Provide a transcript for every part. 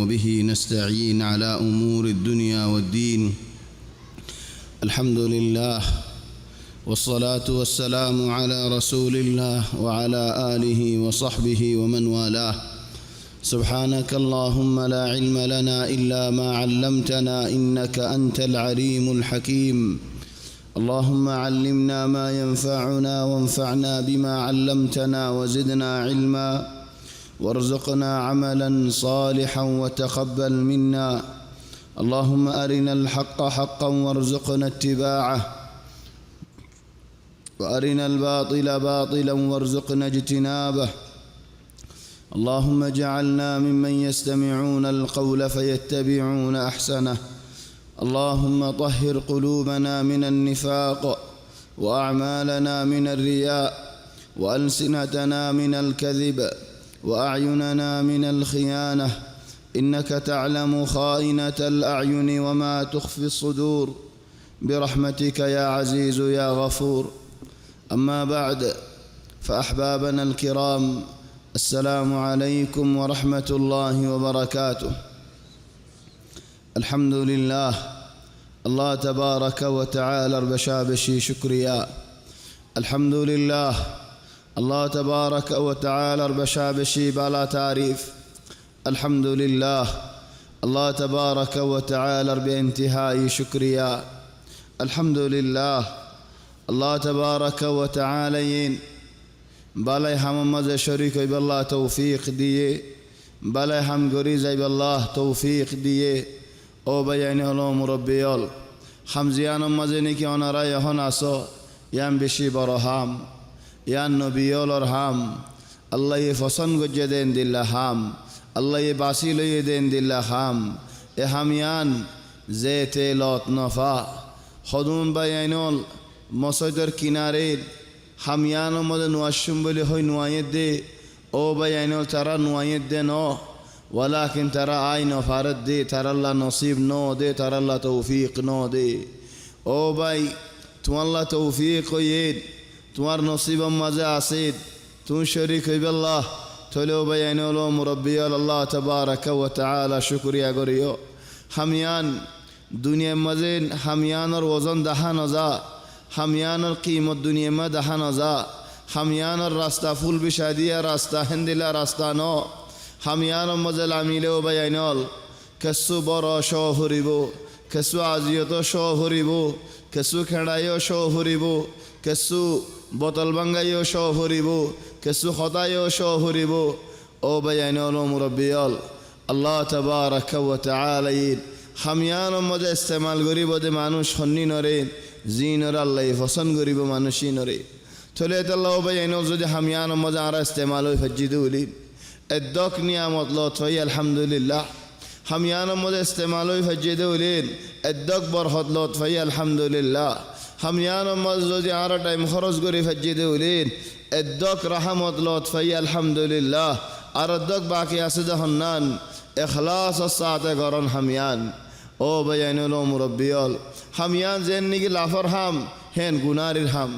وبه نستعين على أمور الدنيا والدين. الحمد لله والصلاة والسلام على رسول الله وعلى آله وصحبه ومن والاه. سبحانك اللهم لا علم لنا إلا ما علمتنا إنك أنت العليم الحكيم. اللهم علمنا ما ينفعنا وانفعنا بما علمتنا وزدنا علما وارزقنا عملا صالحا وتقبل منا. اللهم أرنا الحق حقا وارزقنا اتباعه وأرنا الباطل باطلا وارزقنا اجتنابه. اللهم اجعلنا ممن يستمعون القول فيتبعون أحسنه. اللهم طهر قلوبنا من النفاق وأعمالنا من الرياء وألسنتنا من الكذب وأعيننا من الخيانة، إنك تعلم خائنة الأعين وما تخفي الصدور برحمتك يا عزيز يا غفور. أما بعد، فأحبابنا الكرام، السلام عليكم ورحمة الله وبركاته. الحمد لله، الله تبارك وتعالى بشابشي شكريا. الحمد لله، الله تبارك وتعالى بشابشي بلا تعريف. الحمد لله، الله تبارك وتعالى بانتهاء شكريا. الحمد لله، الله تبارك وتعالى بلا هم مزه شريك بالله توفيق দিয়ে بلا هم غريزه بالله توفيق দিয়ে ও বাইয়ানি হলো মুরব্বিয়ল হামজিয়ান মাঝে নাকি ওনারা এখন আসো ইয়াম বেশি বড় হাম ইয়ান নবিয়লর হাম আল্লাহ ফসন গজে দেন দিল্লা হাম আল্লাহ বাসি লইয়ে দেন দিল্লা হাম এ হামিয়ান যে তেলত নফা হদুম বাইয়ানল মসজিদের কিনারে হামিয়ান মধ্যে নোয়াসুম বলে হয় নোয়াইয়ে দে ও বাইয়ানল তারা নোয়াইয়ে দে ন ولكن ترى عين فارد دي ترى الله نصيب نو دي ترى الله توفيق نو دي او باي تو الله توفيق يد تمار نصيب مزا عسيد تون شريك بالله تولو بيان له مربي الله تبارك وتعالى شكر يا غريو هميان دنيا مزين هميان وزن دهان ذا هميان القيمة الدنيا ما دهان ذا هميان الراستا فول بشادية راستا هندلا راستا نو হামিয়ান মজল আমিলেও বাইনল কেসু বড় শো হরিব কেসু আজিয়ত শো হরিব কেসু খেড়াইও শো হরিব কেসু বোতল ভাঙ্গাইও শো হরিব কেসু হতাইও শো হরিব ও বাইনল মুরব্বিয়ল আল্লাহ তাবারাক ওয়া তাআলা হামিয়ান মজে ইস্তেমাল করিব দে মানুষ হন্নি নরে জিনর আল্লাহ পছন্দ করিব মানুষই নরে চলে আল্লাহ বাইনল যদি হামিয়ান মজে আর ইস্তেমাল হই ফজিদু উলি الدوك نعمت لطفي الحمد لله هميانا مدى استعمالوي فجدولين الدوك برخط لطفي الحمد لله هميانا مدى زوزي عارة تايم خرص قري فجدولين الدوك رحمت لطفي الحمد لله عارة الدوك باقي أسده هنان إخلاص الساعة قرن هميان او بيان لو مربيال هميان زينيكي لافر هم هن گنار الهم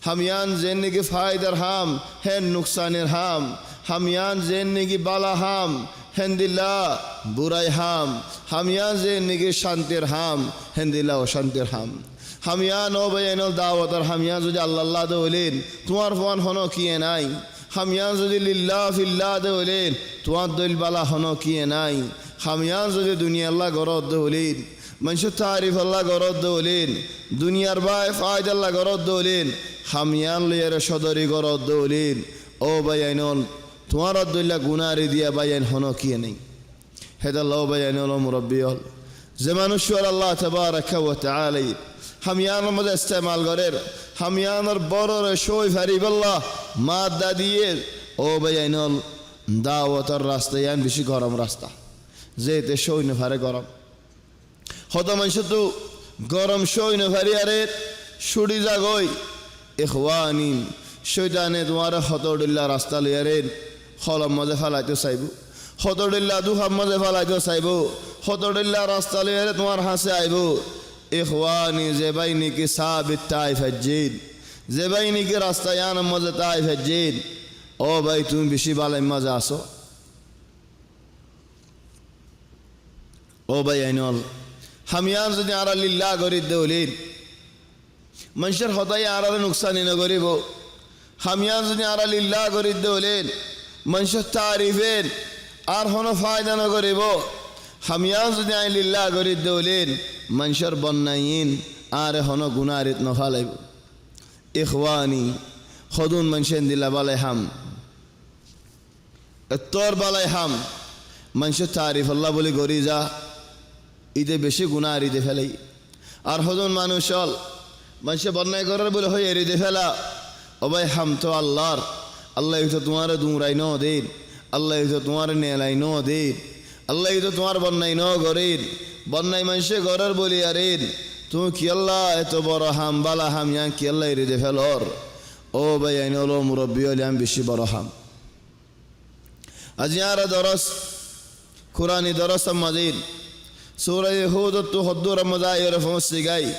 هميان زينيكي فايدر هم هن نقصان الهم হামিয়ান জেন্নিগি বালা হাম হেন্দিল্লা বুরাই হাম হামিয়ান জেন্নিগি শান্তির হাম হেন্দিল্লা অশান্তির হাম হামিয়ান ও বাইনল দাওয়াতর হামিয়ান যদি আল্লাহ দৌলেন তোমার ফোন হনো কিয়ে নাই হামিয়ান যদি লিল্লাহ ফিল্লাহ দৌলেন তোমার দইল বালা হনো কিয়ে নাই হামিয়ান যদি দুনিয়া আল্লাহ গরদ দৌলেন মানুষ তারিফ আল্লাহ গরদ দৌলেন দুনিয়ার বাই ফায়দ আল্লাহ গরদ দৌলেন হামিয়ান লিয়ার সদরি গরদ দৌলেন ও বাইনল তোমার আব্দুল্লাহ গুনারি দিয়া বাইন হনো কিয়ে নেই হেদাল্লাহ বাইন হলো মুরব্বিয়ল যে মানুষের আল্লাহ তাবারাক ওয়া তাআলা হামিয়ানের মধ্যে ইস্তেমাল করের হামিয়ানের বড় শোয় ফারিবাল্লাহ মাদা দিয়ে ও বাইনল দাওয়াতের রাস্তা ইয়ান বেশি গরম রাস্তা যেতে শোয় না ফারে গরম হত মানুষ তো গরম শোয় না ফারি আরে ছুটি যাগই ইখওয়ানি শয়তানে তোমার হতডুল্লাহ রাস্তা লিয়ারেন খলম মজে ফেলাইতে চাইব হতডুল্লাহ দুখাম মজে ফেলাইতে চাইব হতডুল্লাহ রাস্তা লিয়ারে তোমার হাসে আইব ইখওয়ানি যে বাইনি কি সাবিত তাইফ হাজ্জিন যে বাইনি কি রাস্তা ইয়ান মজে তাইফ হাজ্জিন ও ভাই তুমি বেশি বালাই মজা আসো ও ভাই আইনল হামিয়ান যদি আরা লিল্লাহ করি দেউলিন মানুষের হতাই আরারে নুকসানি নগরিব হামিয়ান যদি আরা লিল্লাহ করি দেউলিন মানুষের তারিফেন আর হন ফায়দা নগরিব হামিয়ান যদি আই লিল্লাহ করি দেউলিন মানুষের বন্যাইন আর হন গুনারিত নফালাইব ইখওয়ানি খদুন মানুষের দিলা বালাই হাম তোর বালাই হাম মানুষের তারিফ আল্লাহ বলি গরি যা ঈদে বেশি গুণা আর ঈদে ফেলাই আর হজন মানুষ হল মানুষে বন্যায় করার বলে হয় এর ঈদে ফেলা ও ভাই হাম তো আল্লাহর আল্লাহ তো তোমার দুমরাই ন দিন আল্লাহ তো তোমার নেলাই ন দিন আল্লাহ তো তোমার বন্যায় ন গরিন বন্যায় মানুষে গরের বলি আরেন তুমি কি আল্লাহ এত বড় হাম বালা হাম ইয়াং কি আল্লাহ এর ঈদে ফেলর ও ভাই আইন হলো মুরব্বী হলে আমি বেশি বড় হাম আজ ইয়ারা দরস কুরআনি দরস মাজিদ سورة يهود تهدور مزاير فمسيقاي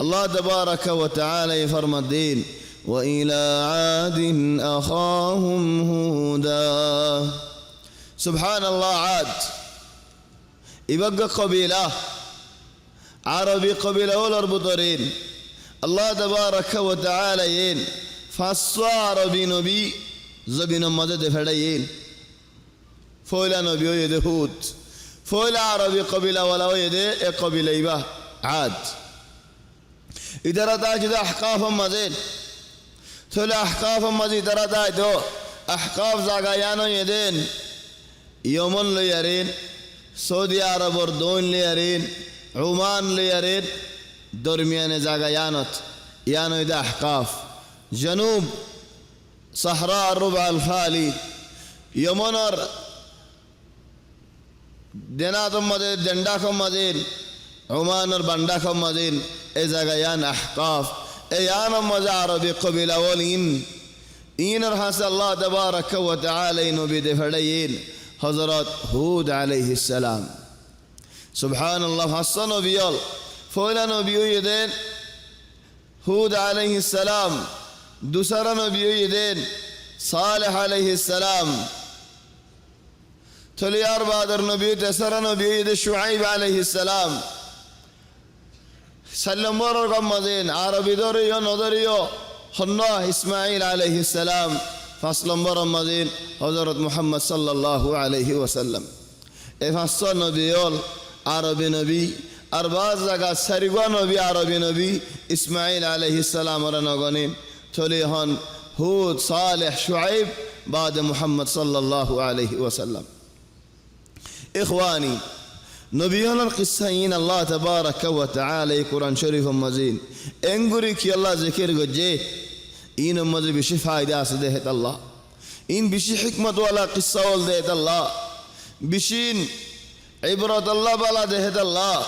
الله تبارك وتعالى يفرم الدين وإلى عاد أخاهم هودا سبحان الله عاد يبقى قبيلة عربي قبيلة والأربطرين الله تبارك وتعالى ين فصى عربي نبي زبين مدد فدين فولا نبي يدهود فولا عربي قبيلة ولا ويدي قبيلة يبا عاد إذا رتاج أحقاف مزين ثلا أحقاف مزين إذا رتاج أحقاف زاغيانو يدين يومن ليرين سعودي عرب وردون ليرين عمان ليرين درميان زاغيانت يانو إذا أحقاف جنوب صحراء الربع الخالي يومنر দেনাতম মাজিদ দণ্ডাকম মাজিদ ওমানের বান্ডাকম মাজিদ এই জায়গা ইয়ান আহকাফ এই ইয়ানম মাজা আরবি কবিলা ওলিন ইনর হাস আল্লাহ তাবারাক ওয়া তাআলা নবী দে ফড়াইন হযরত হুদ আলাইহিস সালাম সুবহানাল্লাহ হাসান নবিয়ল ফয়লা নবী ইদেন হুদ আলাইহিস সালাম দুসরা নবী ইদেন সালেহ আলাইহিস সালাম ثليار بادر نبي تسر نبي شعيب عليه السلام سلم ورقم مزين عربي دوريو نظريو خنا إسماعيل عليه السلام فاسلم ورقم مزين حضرت محمد صلى الله عليه وسلم فاسل نبيول عربي نبي أرباز لغا سرقوا نبي عربي نبي إسماعيل عليه السلام ورنغنين ثليهن هود صالح شعيب بعد محمد صلى الله عليه وسلم إخواني نبينا القصين الله تبارك وتعالى قرآن شريف مزين انقري كي الله ذكر قجي إن مزي بشي فايدة سدهت الله إن بشي حكمة ولا قصة والدهت الله بشين عبرة الله بلا دهت الله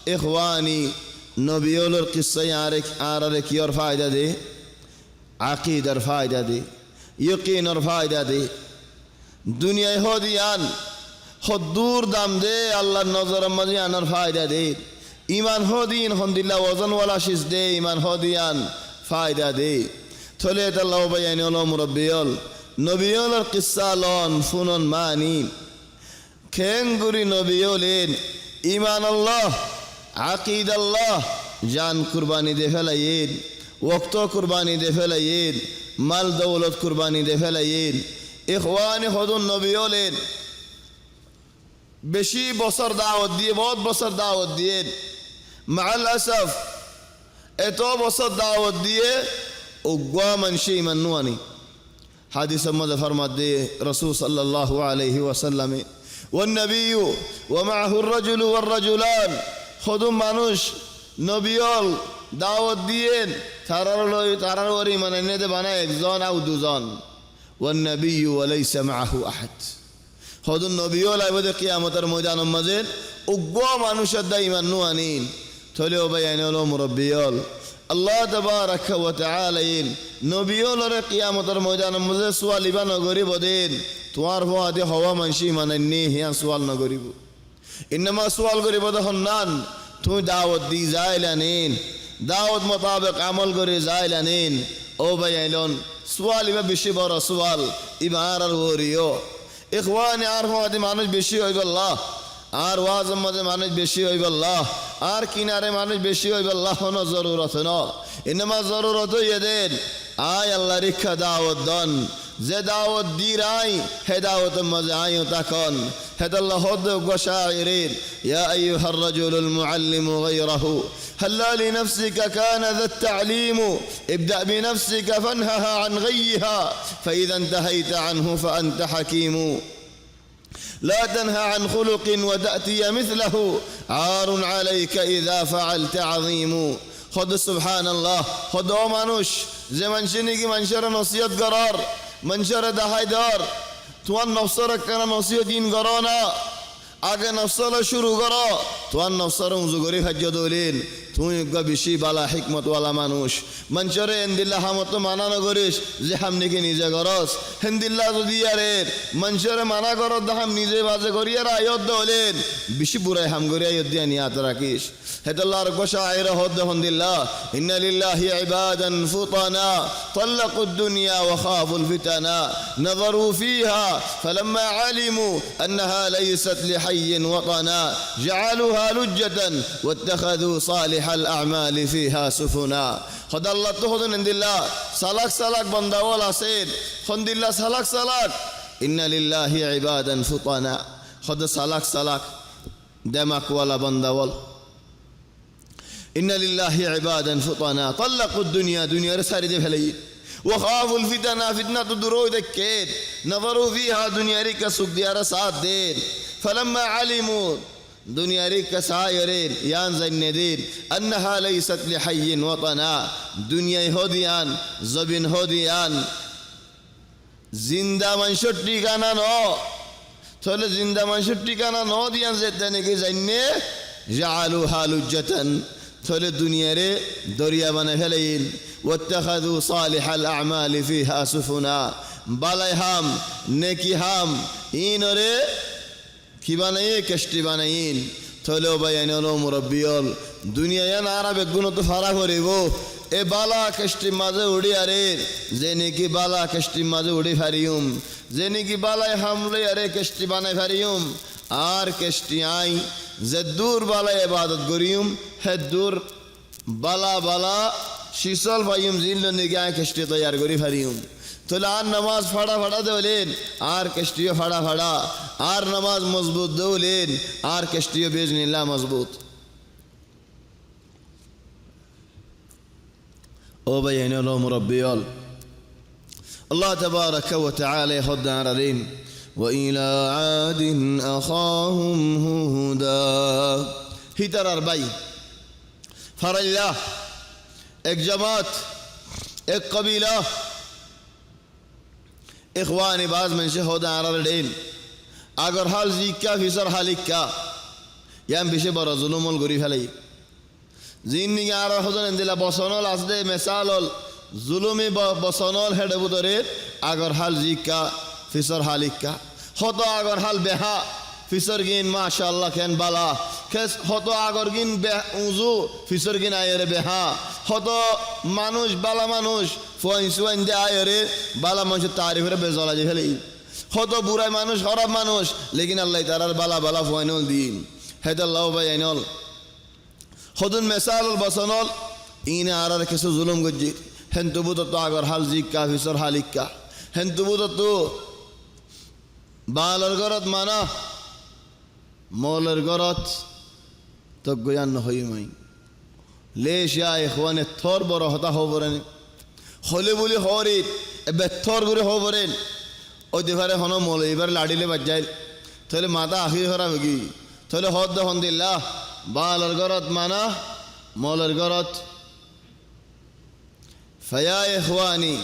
إخواني نبينا القصين عارك يور فايدة دي عقيدة فايدة دي يقين فايدة دي دنيا هوديان خدور دام دے اللہ نظر مزیان فائدہ دے ایمان ہو دین حمدللہ وزن والا شز دے ایمان ہو دیان فائدہ دے تھولیت اللہ بیان اللہ مربیال نبیال القصہ لون فنون مانین کھینگوری نبیالین ایمان اللہ عقید اللہ جان قربانی دے فلائین وقتو قربانی دے فلائین مال دولت قربانی دے فلائین اخوان خودون نبیالین বেশি বছর দাওয়াত দিয়ে বহুত বছর দাওয়াত দিয়ে মাআল আসফ এত বছর দাওয়াত দিয়ে উগ্গা মানুষই মান্নুয়ানি হাদিস মধ্যে ফরমাত দিয়ে রাসূল সাল্লাল্লাহু আলাইহি ওয়াসাল্লাম والنبي ومعه الرجل والرجلان خدم মানুষ নবিয়ল দাওয়াত দিয়ে তারার ওরি মানে দে বানায় একজন আর দুজন والنبي وليس معه احد হদুন নবীও লাইবদে কিয়ামতের ময়দানের মাঝে উগ্র মানুষের দাইমান নুয়ানিন থলেও বাইন হলো মুরব্বিয়ল আল্লাহ তাবারাক ওয়া তাআলা নবীওলরে কিয়ামতের ময়দানের মাঝে সুয়ালিবা নগরি বদেন তোমার ভয়াতে হওয়া মানসি মানান্নি হিয়া সুয়াল নগরিব ইনমা সুয়াল করিব তখন নান তুমি দাওয়াত দি যাইলানিন দাওয়াত মোতাবেক আমল করে যাইলানিন ও বাইলন সুয়ালিবা বেশি বড় সুয়াল ইবার আর ওরিও إخواني عارفوا هذه معنوش بشيء يقول الله আর ওয়াজের মধ্যে মানুষ বেশি হইব আল্লাহ, আর কিনারে মানুষ বেশি হইব আল্লাহ, কোনো জরুরত ন ইনামা জরুরত এদের আয় আল্লাহ রিক্ষা দাওয়াত দন যে দাওয়াত দি রাই হে দাওয়াতের মধ্যে আয়ও তখন হেদাল্লাহ হদ গোশাইরিন ইয়া আইয়ুহার রাজুলুল মুআল্লিমু গায়রাহু هلا لنفسك كان ذا التعليم ابدأ بنفسك فانهها عن غيها فإذا انتهيت عنه فأنت حكيم لا تنهى عن خلق وتأتي مثله عار عليك إذا فعلت عظيم خذ سبحان الله خذ মানুষ যে মানুষনি কি মানুষের নসিহত করার মানুষের দাহাই দর তোমার নফসর কেন নসিহত দিন করো না আগে নফসল শুরু করো তোমার নফসর উজু করে খাদ্য দলিন তুমি বেশি বালা হিকমতওয়ালা মানুষ মঞ্চরে হেন্দিল্লা হামত মানা করিস যে হামনিকে নিজে করস হেন্দিল্লা যদি আরে মঞ্চরে মানা কর হাম নিজে বাজে করি আর আয়ত হলেন বেশি বুড়াই হাম করি আয়ত দিয়া নিয়াত রাখিস হেতাল্লাহর গোসা আয়রা হদ হন্দিল্লা ইন্না লিল্লাহি ইবাদান ফুতানা طلقوا الدنيا وخافوا الفتنا نظروا فيها فلما علموا أنها ليست لحي وطنا جعلوها لجة واتخذوا صالح الأعمال فيها سفنا خد الله تهدن عند الله سلاك بندا ولا سيد خد الله سلاك إن لله عبادا فطنا خد سلاك دمك ولا بندا ولا إن لله عبادا فطنا طلقوا الدنيا دنيا رسالة فلي وخافوا الفتنة فتنة درو دكيت نظروا فيها دنيا ريك سوق ديار سات دين فلما علموا دنيا ريك سايرين يان زيندين أنها ليست لحي وطنا دنيا هوديان زبين هوديان زندا من شتي كان نو تقول زندا من شتي كان نو ديان زيتني كي زينة جعلوها لجة تقول الدنيا ري دريا من فلين واتخذوا صالح الأعمال فيها سفنا بالايهم نكيهم إنوري কি বানাই কষ্টি বানাইন থলেও বায়ানো মুরব্বিয়ল দুনিয়া নারা বেগুন তো ফারা করিব এ বালা কষ্টি মাঝে উড়ি আরে যে নাকি বালা কষ্টি মাঝে উড়ি ফারিউম যে নাকি বালাই হামলে আরে কষ্টি বানাই ফারিউম আর কষ্টি আই যে দূর বালা ইবাদত করিউম হে দূর বালা বালা শিসল পাইম জিল নাকি আই কষ্টি তৈয়ার করি ফারিউম তোলে আর নামাজ ফাড়া দেওলেন আর কেষ্টিও ফাড়া আর নামাজ মজবুত দেওলেন আর কেষ্টিও বেজনিল্লাহ মজবুত ও ভাই এনো মুরব্বিয়ল আল্লাহ তাবারাকা ওয়া তাআলা হদারারিন ওয়া ইলা আদিন আখাহুম হুদা হিতারার ভাই ফারাইল্লাহ এক জামাত এক কবিলা إخواني بعض من شهود على الدين أجر حال زيكا في سر حالكا يام بيشة برا ظلم الغريب عليه زيني على حضن عندنا بصنول أصله مثال ظلمي بصنول هذا بدره أجر حال زيكا في سر حالكا خطأ أجر حال بها في سر جين ما شاء الله كان بالا كس خطأ أجر جين به وزو في سر جين أيره بها خطأ مانوش بالا مانوش فوين دي آيره بالا منش تعريف ره بزالا جهلي خطأ بورا مانوش خراب مانوش لكن الله تعالى بالا فوينول دين هذا الله بينول خدن مثال البصنول إن أرى كسر ظلم جدي هنتبوت تو أجر حال زيك كافي سر حالك هنتبوت تو بالرغرت مانا مولرغرت تقيان نهاي ماي ليش يا إخوان الثور برهتا هو برني خلی بولی خورید بهتر گوری خو برین او دیواره خانم مولی بر لادیله بچه‌ای تله ماتا آخری خورا بگی تله خود ده هندیلا بالرغرت مانا مولرغرت فيا إخواني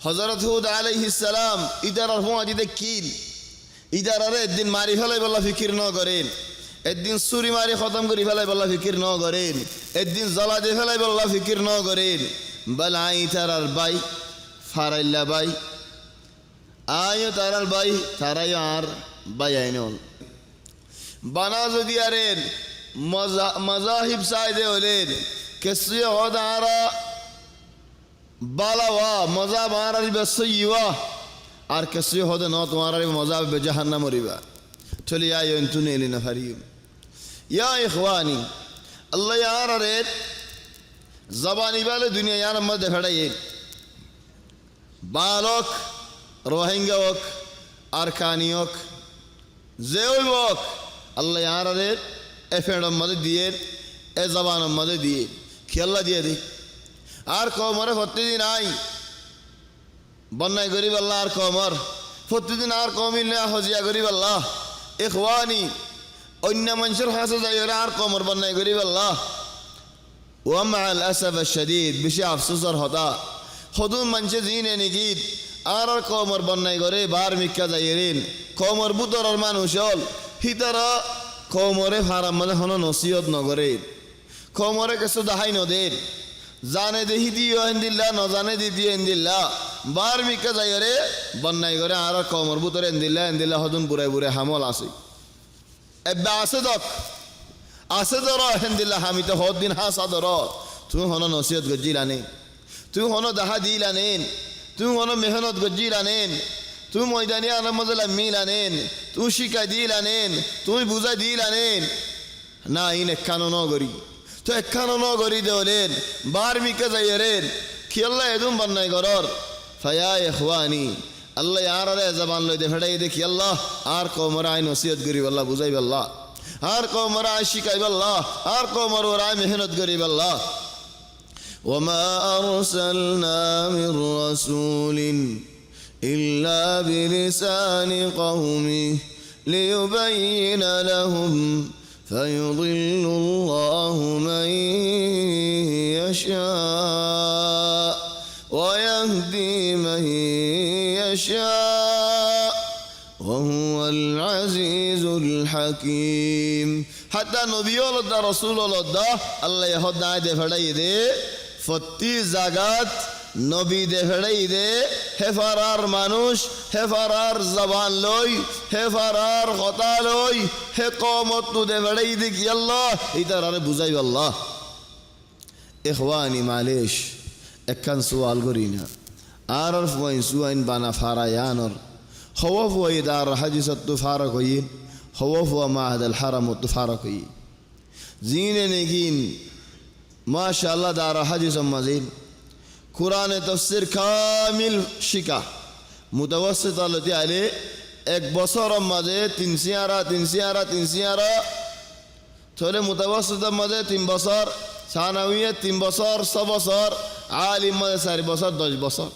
حضرت هود عليه السلام إدار الفون أجد كيل إدار الدين ماري فلا بالله فكر نو قرين الدين سوري ماري ختم قري فلا بالله فكر نو قرين الدين زلاد فلا بالله فكر نو قرين بل عاي ترى الباي فارلا باي آيو ترى الباي ترى يار بايينول بنازو ديارين مذاهب سايده ولين كسي هدارا بالاوا مذهب عربي بسيوا আর কিছু হতে না তোমার মজাব বে জাহান্নাম রিবা চলে আয় তুনে এলি না ফারিম ইয়া ইখওয়ানি আল্লাহ ইয়ার রে জবানি বালে দুনিয়া ইয়ার মধ্যে ফেড়াইয়ে বালক রোহিঙ্গা হোক আরকানি হোক যে হোক আল্লাহ ইয়ার রে এ ফেড়ম মধ্যে দিয়ে এ জবান মধ্যে দিয়ে খেলা দিয়ে দিই আর কমরে প্রতিদিন আই বন্যায় গরিব আল্লাহ আর কমর প্রতিদিন আর কমিল হজিয়া গরিব আল্লাহ ইখওয়ানি অন্য মানুষের হাসে যাই আর কমর বন্যায় গরিব আল্লাহ ওয়ামা আল আসাফ শদীদ বেশি আফসোসর হতা হদুম মানুষে জিনে নিগিত আর কমর বন্যায় করে বার মিক্কা যাইরেন কমর বুতরর মানুষ হল হিতারা কমরে ফারাম মানে হন নসিহত নগরে কমরে কিছু দাহাই নদের জানে দেহি দিও এন্দিল্লা নজানে দিদিও এন্দিল্লা বার মিক্কা যাইরে বন্যায় করে আর কমর বুতর এন্দিল্লা হদুন বুড়াই বুড়াই হামল আছে এবা আছে দক আছে ধর হেন্দিল্লা আমি তো হদ দিন হাসা ধর তুই হন নসিহত গজ্জিলানে তুই হন দাহা দিলানেন তুই হন মেহনত গজ্জিলানেন তুই ময়দানি আনমজলা মিলানেন তুই শিকাই দিলানেন তুই বুঝাই দিলানেন না ইন একানো নগরী তো একানো নগরী দেওলেন বার মিকে যাইয়েরেন কি আল্লাহ এদুম বন্যায় গরর ফায়া ইখওয়ানি আল্লাহ আর আরে জবান লই দে ফেড়াই দেখি আল্লাহ আর কমরা আই নসিহত গরিব আল্লাহ বুঝাইব আল্লাহ আর কমরা আই শিকাইব আল্লাহ আর কমর ওরা মেহনত গরিব আল্লাহ ওমা আরসালনা মির রাসূলিন ইল্লা বিলিসানি কওমি লিয়ুবাইয়িনা লাহুম فيضل الله من يشاء ويهدي من يشاء وهو العزيز الحكيم حتى نبي الله رسول الله الله يهدى دے پھڑائی دے فتی জাগাত নবী দে ফেড়াই দে হে ফারার মানুষ হে ফারার জবান লই হে ফারার কথা লই হে কমত তু দে ফেড়াই দে কি আল্লাহ ইতার আরে বুঝাইব আল্লাহ ইখওয়ানি মালিশ একখান সুয়াল করি না আর ফুয়াইন সুয়াইন বানা ফারায়ানর হওয়া ফুয়াই দার হাদিসত তু ফারাক হইন হওয়া ফুয়া মাহাদ আল হারাম তু ফারাক হইন জিনে নেগিন মাশাআল্লাহ দার হাদিস মাজিন কুরআন তাফসীর কামিল শিকা মুতাওয়াসসিত আলতি আলে এক বছর মাঝে তিন সিয়ারা থলে মুতাওয়াসসিত মাঝে 3 বছর সানাউইয়া 3 বছর 6 বছর আলিম মাঝে 4 বছর 10 বছর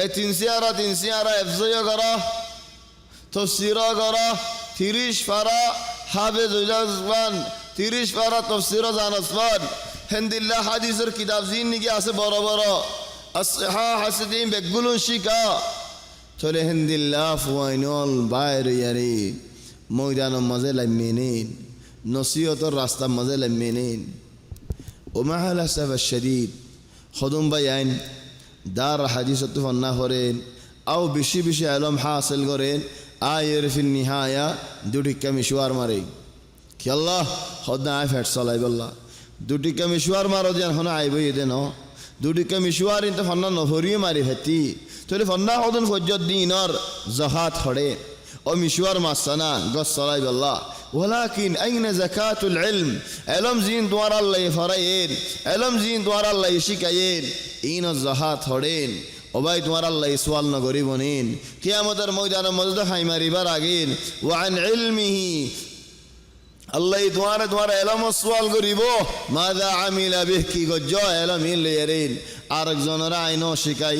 এই তিন সিয়ারা ইফজিয়া করা তাফসীর করা 30 পারা হাফেজুল জামান 30 পারা তাফসীর জানাসমান হেন্দিল্লা হাদিসের কিতাব জিন নিকে আছে বড় বড় আসহা হাসিদিন বেগুলো শিকা চলে হেন্দিল্লা ফুয়াইনল বাইরে ইয়ারি ময়দানের মাঝে লামিনেন নসিহতের রাস্তার মাঝে লামিনেন ওমা আল আসাফ শদীদ খদম বাইন দার হাদিসত ফন্না করেন আও বেশি বেশি আলম হাসিল করেন আয়ের ফিল নিহায়া দুটিকা মিশওয়ার মারে কি আল্লাহ খদনা আয় ফেট চলাইব আল্লাহ দুটিকা মিশওয়ার মারো যেন হন আইব ইদে ন দুটিকা মিশওয়ার ইনতে ফন্না নহরিয়ে মারি ফেতি তলে ফন্না হদন ফজ্জত দিনর জাকাত হড়ে ও মিশওয়ার মাসানা গস চলাইব আল্লাহ ولكن أين زكاة العلم علم زين دوار الله فرائين علم زين دوار الله شكاين إين الزهات هرين وباي دوار الله سوال نغريبونين قيامة المويدان مزد حيماري براغين وعن علمه الله دوار علم السوال غريبو ماذا عمل به كي گجو علم اللي يرين آرق زنرا عينو شكاي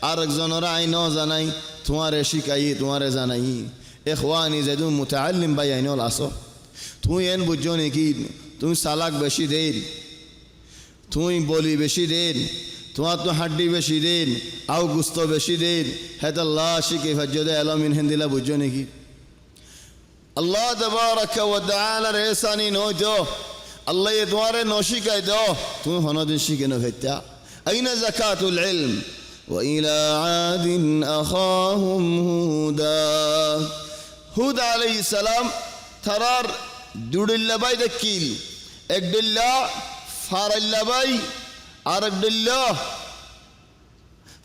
آرق زنرا عينو زناي تمہارے شکائی تمہارے زنائی إخواني زدون متعلم بيانو العصو توين بجوني كيد توين سالاك بشي دين توين بولي بشي دين تواتو حدي بشي دين أو قسطو بشي دين هذا الله شكي فجد ألا من هند الله بجوني كيد الله تبارك وتعالى رئيساني نوجو الله يدوار نوشي كايدو توين هنا دين شكي نوفتا أين زكاة العلم وإلى عاد أخاهم هودا هود عليه السلام ترار دود اللباي دكيل اقد الله فار اللباي ارقد الله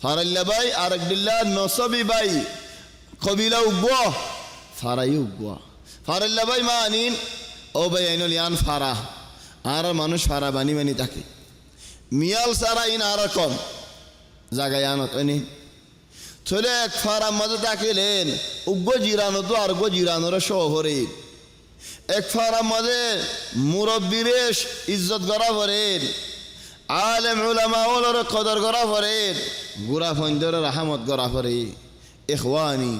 فار اللباي ارقد الله نصبي باي قبيلة وبوه ফারাই উগুয়া ফারাল্লা ভাই মা আনিন ও ভাই আইনল ইয়ান ফারা আর মানুষ ফারা বানি বানি থাকে মিয়াল সারা ইন আর কম জায়গায় আনত এনি চলে এক ফারা মাঝে তাকিলেন উগ্র জিরানো তো আর গো জিরানোর শহরে এক ফারা মাঝে মুরব্বীরে ইজ্জত করা পড়েন আলেম উলামা ওলর কদর করা পড়েন গুড়া ফঞ্জর রাহমত করা পড়ে ইখওয়ানি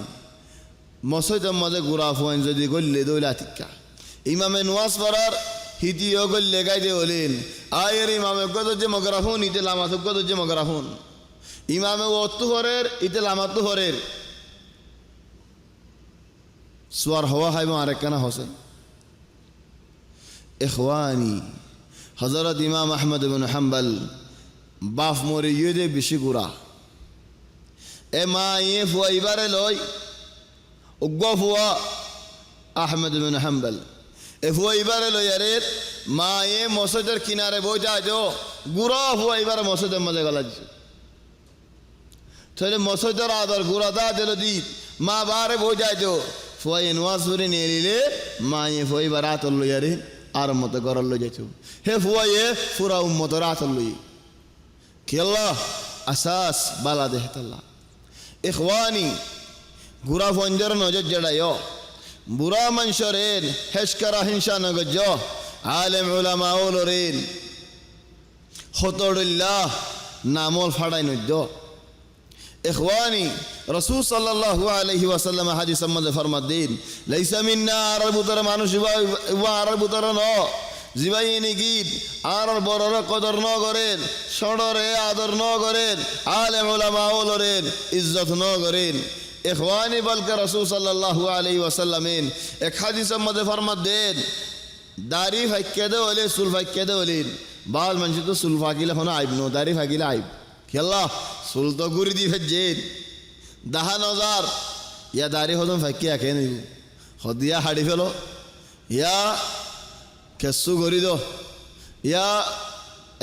মসজিদের মাঝে গুড়া ফঞ্জ যদি গল্লে দৌলা টিকা ইমামে নওয়াজ পড়ার হিতিও গল্লে গাইতে হলেন আয়ের ইমামে কত যে মগরাফুন ইতে লামাত কত যে মগরাফুন ইমামে অত্তু হরের ইতে লামাত্তু হরের সোয়ার হওয়া হাইব আরেকখানা হোসেন ইখওয়ানি হযরত ইমাম আহমদ ইবনে হাম্বল বাফ মরে ইয়ে বেশি গুড়া এ মা ইয়ে ফুয়া ইবারে লই উগ্গ ফুয়া আহমদ ইবনে হাম্বল এ ফুয়া ইবারে লই আরে মা ইয়ে মসজিদের কিনারে বই যায় তো গুড়া ফুয়া ইবারে মসজিদের মধ্যে গলাচ্ছে তাহলে মসজিদের আদর গুড়া দা দিল দি মা বারে বই যায় তো ফুয়া নওয়াজ পড়ে নিয়ে নিলে মা ইয়ে ফুয়া ইবারে আতর লই আরে আর মতো গরল লই যাইতো হে ফুয়া ইয়ে পুরা উম্মতর আতর লই কি আল্লাহ আসাস বালা দেহতাল্লাহ ইখওয়ানি গুড়া ফঞ্জর নজর জড়াইও বুড়া মানুষরেন হেশকরা হিংসা নগজ আলেম উলামা ওলরেন হতরুল্লাহ নামল ফাড়াই নজ্জ ইখওয়ানি রাসূল সাল্লাল্লাহু আলাইহি ওয়াসাল্লাম হাদিস মধ্যে ফরমাত দিন লাইসা মিন্না আর বুতর মানুষ ওয়া আর বুতর ন জিবাই নিগিত আর বড়র কদর ন করেন সড়রে আদর ন করেন আলেম উলামা ওলরেন ইজ্জত ন করেন ইখওয়ানি বলকে রাসূল সাল্লাল্লাহু আলাইহি ওয়াসাল্লামেন এক হাদিসের মধ্যে ফরমাত দেন দাড়ি ফাইকে দে হলে চুল ফাইকে দে হলেন বাল মানুষ তো চুল ফাঁকিলে হনো আইব নো দাড়ি ফাঁকিলে আইব খেলা চুল তো গুড়ি দি ফেজেন দাহা নজার ইয়া দাড়ি হদম ফাঁকি একে নিব হদিয়া হাড়ি ফেলো ইয়া কেসু গড়ি দো ইয়া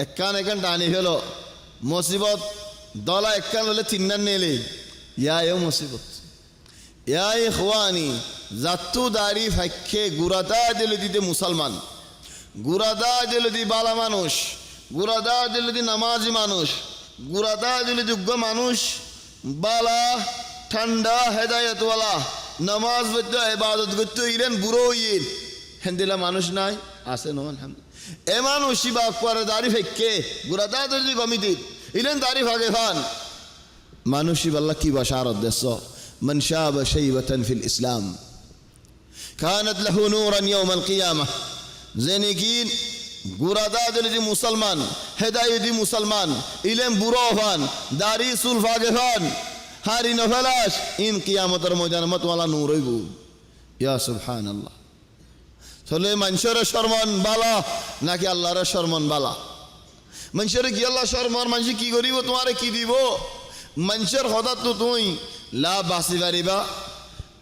একান একান টানি ফেলো মুসিবত দলা একান হলে তিনটান নেলে ইয়া এও মুসিবত ইয়া ইখওয়ানি জাতু দাড়ি ফাঁকে গুড়াদা দিল দিতে মুসলমান গুড়াদা দিল দি বালা মানুষ গুড়াদা দিল দি নামাজি মানুষ গুড়াদা দিল যোগ্য মানুষ বালা ঠান্ডা হেদায়তওয়ালা নামাজ পড়তে ইবাদত করতে ইরেন বুড়ো ইন হেন্দিলা মানুষ নাই আছে নো আলহামদুলিল্লাহ এ মানুষই বা করে দাড়ি ফাঁকে গুড়াদা দিল কমিটি ইরেন দাড়ি ফাঁকে ফান মানুষই বাল্লা কি ভাষা আর উদ্দেশ্য من شاب شيبة في الإسلام كانت له نورا يوم القيامة زينكين غرادا دي مسلمان هداية دي مسلمان إلهم بروفان داري سلفاقفان هاري نفلاش إن قيامة رمضان متوالا نور يبو يا سبحان الله سلي منشر شرمان بالا ناكي الله را شرمان بالا منشر كي الله شرمان منشر كي غريبو تمہارے کی دیبو منشر خدا تو توئی لا বাসি পারিবা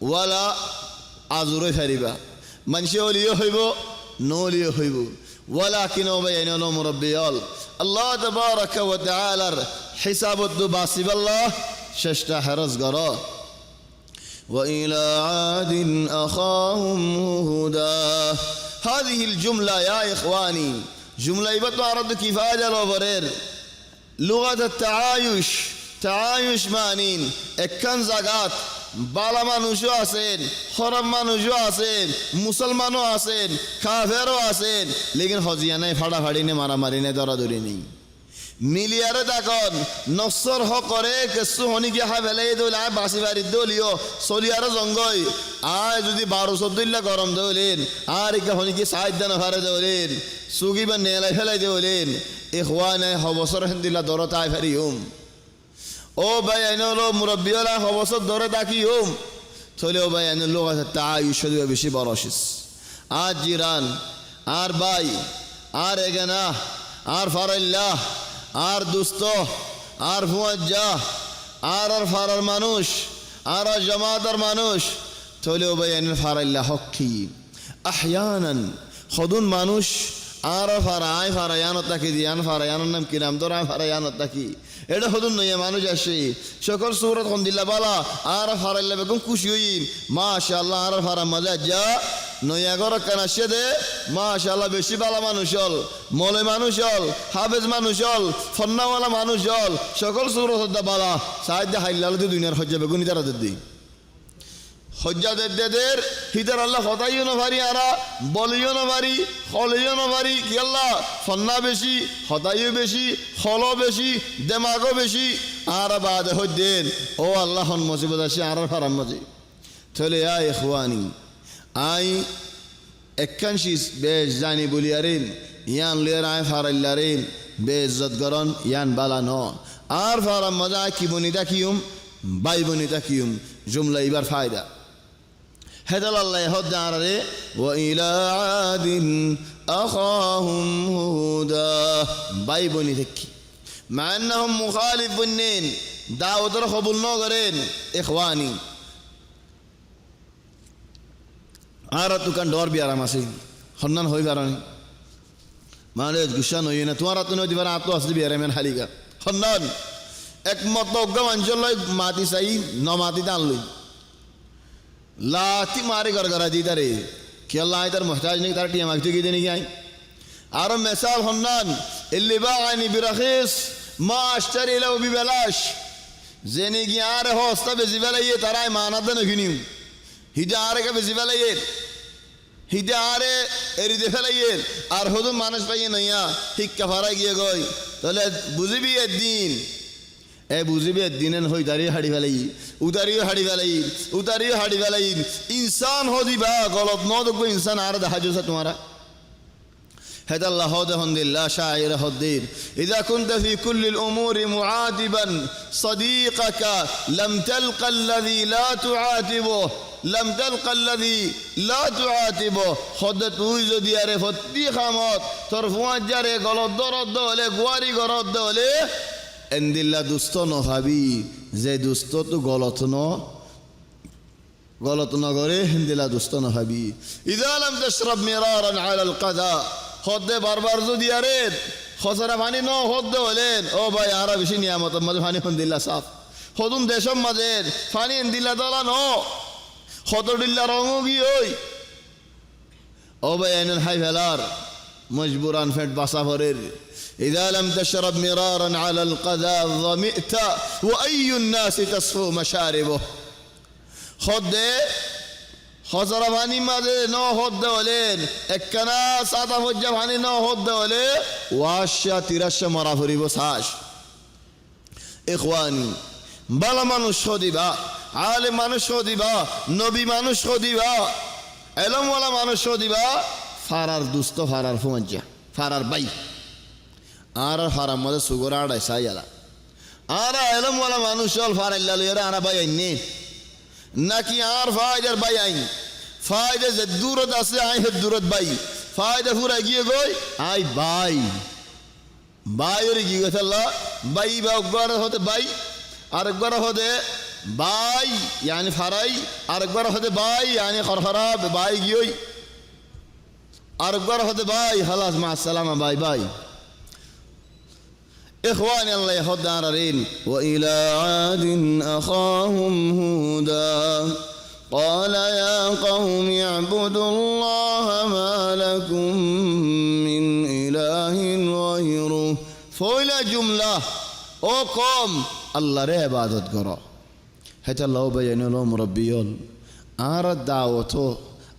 ওয়ালা আজুরে ফারিবা মানুষে ওলিও হইব নলিও হইব ওয়ালা কিনো বাইনো মুরব্বিয়াল আল্লাহ তাবারাক ওয়া তাআলার হিসাবত দু বাসিবাল্লাহ শেষটা হেরজ গর ওয়া ইলা আদিন আখাহুম হুদা هذه الجملة يا إخواني جملة يبطوا عرض كفاية لوفرير لغة التعايش تعايش مانين اكن زغات بالا মানুষও আছেন খরাম মানুষও আছেন মুসলমানও আছেন কাফেরও আছেন লেকিন হজিয়া নাই ফাড়াফাড়ি নে মারামারি নে দরাদরি নেই মিলিয়ারে দেখুন নসর হ করে কিছু হনি কি হা বেলে দইলা বাসি বাড়ি দলিও সলিয়ারে জঙ্গই আয় যদি 12-14 গরম দইলেন আর কি হনি কি সাইদ দানা ফারে দইলেন সুগি বা নেলাই ফেলাই দইলেন ইখওয়ানে হবসর হিন্দিলা দরতাই ফারিউম ও ভাই আইনলো মুরব্বিয়ালা হবসত ধরে তাকিউম চলেও ভাই আইন লোক আছে তাআয়ুশ বেশি বরশিস আর জিরান আর ভাই আর এগানা আর ফারাল্লাহ আর দুস্ত আর ফুয়াজ্জা আর ফারার মানুষ আর জামাতার মানুষ চলেও ভাই আইন ফারাল্লাহ হকি আহয়ানান খদুন মানুষ আর ফারায় ফারায়ানত তাকি দিয়ান ফারায়ানোর নাম কি নাম তোরা ফারায়ানত তাকি এটা হদুন নইয়া মানুষ আসে সকল সুরত কোন দিল্লা বালা আর ফারাইল্লা বেগম খুশি হইন মাশাআল্লাহ আর ফারা মজা যা নইয়া ঘর কান আসে দে মাশাআল্লাহ বেশি বালা মানুষ হল মলে মানুষ হল হাফেজ মানুষ হল ফন্নাওয়ালা মানুষ হল সকল সুরত দা বালা সাহায্য হাইলাল দুনিয়ার হজ্জা বেগুনি তারা দিই হজ্জাদের হিতার আল্লাহ হতাইও না ভারি আরা বলিও না ভারি হলিও না ভারি কি আল্লাহ ফন্না বেশি হতাইও বেশি হলও বেশি দেমাগও বেশি আর বাদে হজ্জেন ও আল্লাহ হন মজিবত আসে আর ফারাম মজি চলে আয় খুয়ানি আই একাংশি বেশ জানি বলি আরেন ইয়ান লিয়ার আয় ফারাইল্লারেন বেজ্জত গরন ইয়ান বালা ন আর ফারাম মজা কি বনিতা কিউম বাই বনিতা কিউম জুমলা ইবার ফায়দা হেদাল আল্লাহ হদ্দা আরে ওয়াইলা আদিন আখাহুম হুদা বাই বনি দেখি মান্নাহুম মুখালিফ বন্নেন দাওয়াতের কবুল ন করেন ইখওয়ানি আর তুকান ডর বিয়ারাম আছে হন্নান হই পারানি মানে গুসা নই না তোমার তো নদী পারা আতো আসলি বিয়ারামেন হালিকা হন্নান একমত অজ্ঞা অঞ্চল মাটি চাই ন মাটি টানলই লাতি মারে গড়গড়া দি তারে কি আল্লাহ তার মোহতাজ নেই তার টিয়া মাগতে গিয়ে নাকি আই আর মেসাল হন্নান ইল্লি বাগানি বিরাখিস মা আশতারি লাউ বিবলাশ জেনে গিয়ে আর হস্তা বেজি বেলাইয়ে তারাই মানাতে নখিনিউ হিদা আরে কে বেজি বেলাইয়ে হিদা আরে এরিদে ফেলাইয়ে আর হদু মানুষ পাইয়ে নইয়া হিক্কা ফারাই গিয়ে গই তাহলে বুঝিবি একদিন এ বুঝিবি একদিন হই দাঁড়িয়ে হাড়ি ফেলাই উতারিও হাড়ি ফেলাই উতারিও হাড়ি ফেলাই ইনসান হদিবা গলত ন দেখবো ইনসান আর দেখা যাচ্ছে তোমারা هذا الله هذا هند الله شاعر هدير إذا كنت في كل الأمور معاتبا صديقك لم تلق الذي لا تعاتبه لم تلق الذي لا تعاتبه خدت ويزو دياره فتي خامات ترفوان جاره غلط درد دوله غواري غلط دوله عند الله دوستو نفابي زي دوستو تو غلط نغره عند الله دوستو نفابي إذا لم تشرب مرارا على القضاء হদ্দে বারবার যদি আরে খসরা পানি ন হদ্দে হলেন ও ভাই আরা বেশি নিয়ামত মাঝে পানি দিল্লা সাফ হদুন দেশম মাঝে পানি দিল্লা দলা ন হতডিল্লা রঙও গিয়ে ওই ও ভাই এনন হাই ফেলার মজবুরান ফেট বাসা ভরের إذا لم تشرب مرارا على القذى ظمئت وأي الناس تصفو مشاربه خدّe খসরা পানি মাঝে ন হদ্দে হলেন একখানা সাদা ফজ্জা পানি ন হদ্দে হলে ওয়াশা তিরাশা মারা ফুরিব শ্বাস ইখওয়ানি বালা মানুষ দিবা আলে মানুষ দিবা নবী মানুষ দিবা এলমওয়ালা মানুষ দিবা ফারার দুস্থ ফারার ফুমজ্জা ফারার বাই আর ফারার মধ্যে সুগর আড়াই সাইয়ালা আর এলমওয়ালা মানুষ হল ফারাইল্লা লইয়ারা আনা বাই আইনে নাকি আর ফায়দার বাই আইন ফায়দা যে দূরত আছে আই হে দূরত বাই ফায়দা ফুরা গিয়ে গই আই বাই বাই ওরে গিয়ে গেছাল্লা বাই বা একবার হতে বাই আরেকবার হতে বাই yani ফারাই আরেকবার হতে বাই yani খরখরা বাই গিয়ে আরেকবার হতে বাই খালাস মা আসসালামা বাই বাই إخواني الله يهد عرين وإلى عاد أخاهم هودا قال يا قوم اعبدوا الله ما لكم من إله غيره فإلى جملة أو قوم الله ره عبادت کرو هتا الله بيان له مربيون آرد دعوته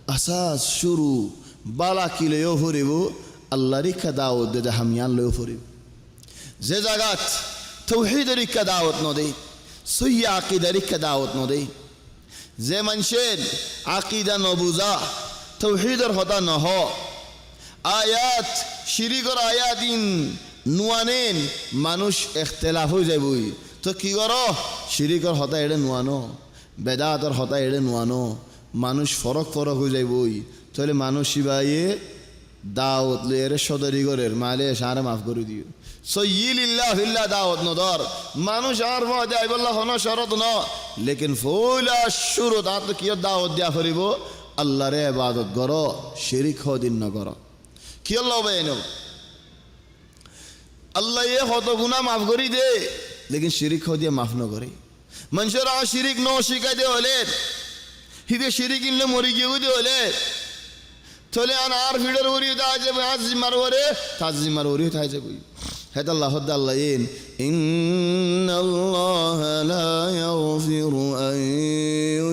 أساس شروع بالا كيلو يفريبو الله ريك دعوت ده هميان له يفريبو যে জায়গাত তৌহিদের ইক্কা দাওয়াত ন দেই সহিহ আকীদার ইক্কা দাওয়াত ন দেই যে মানুষের আকীদা ন বুঝা তৌহিদের হতা ন হ আয়াত শিরিকর আয়াতিন নুয়ানেন মানুষ ইখতিলাফ হয়ে যাবই তো কি করো শিরিকর হতা এড়ে নুয়ানো বেদাতর হতা এড়ে নুয়ানো মানুষ ফরক হয়ে যাবই তাহলে মানুষ শিবাইয়ে দাওয়াত লয়ের সদরি গরের মালে সারে মাফ করে দিও সয়্যিলিল্লাহ ফিল্লাহ দাওয়াত নদর মানুষ আর মজা আইবল্লাহ হন শরত ন লেকিন ফুলা শুরু দাঁত কি দাওয়াত দিয়া ফরিব আল্লাহর ইবাদত করো শিরিক হদিন ন করো কি আল্লাহ বেনো আল্লাহ এ কত গুনাহ মাফ করি দে লেকিন শিরিক দিয়ে মাফ ন করে মানুষের শিরিক ন শিখাইতে হলে হিতে শিরিক ইনলে মরি গিয়ে হলে থলে আর ভিড়ের উড়ি আছে আজ জিম্মার ওরে তাজ জিম্মার উড়ি আছে কই هذا الله هدى الله إن الله لا يغفر أن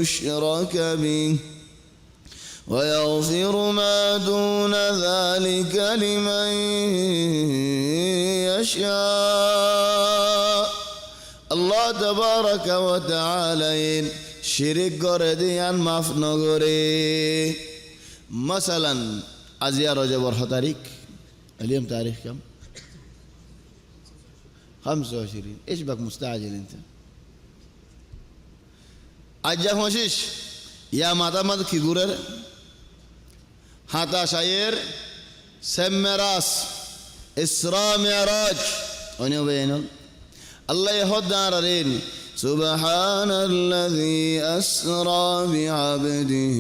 يشرك به ويغفر ما دون ذلك لمن يشاء الله تبارك وتعالى شرك قرديان মাফ নগরে مثلا أزياء رجب والحطاريك اليوم تاريخ كم 25 ايش بك مستعجل انت اجا خوشش يا ماتا مات كيغورر هاتا شاير سمراس اسراء معراج ونيو بينهم الله يهد دارين سبحان الذي أسرى بعبده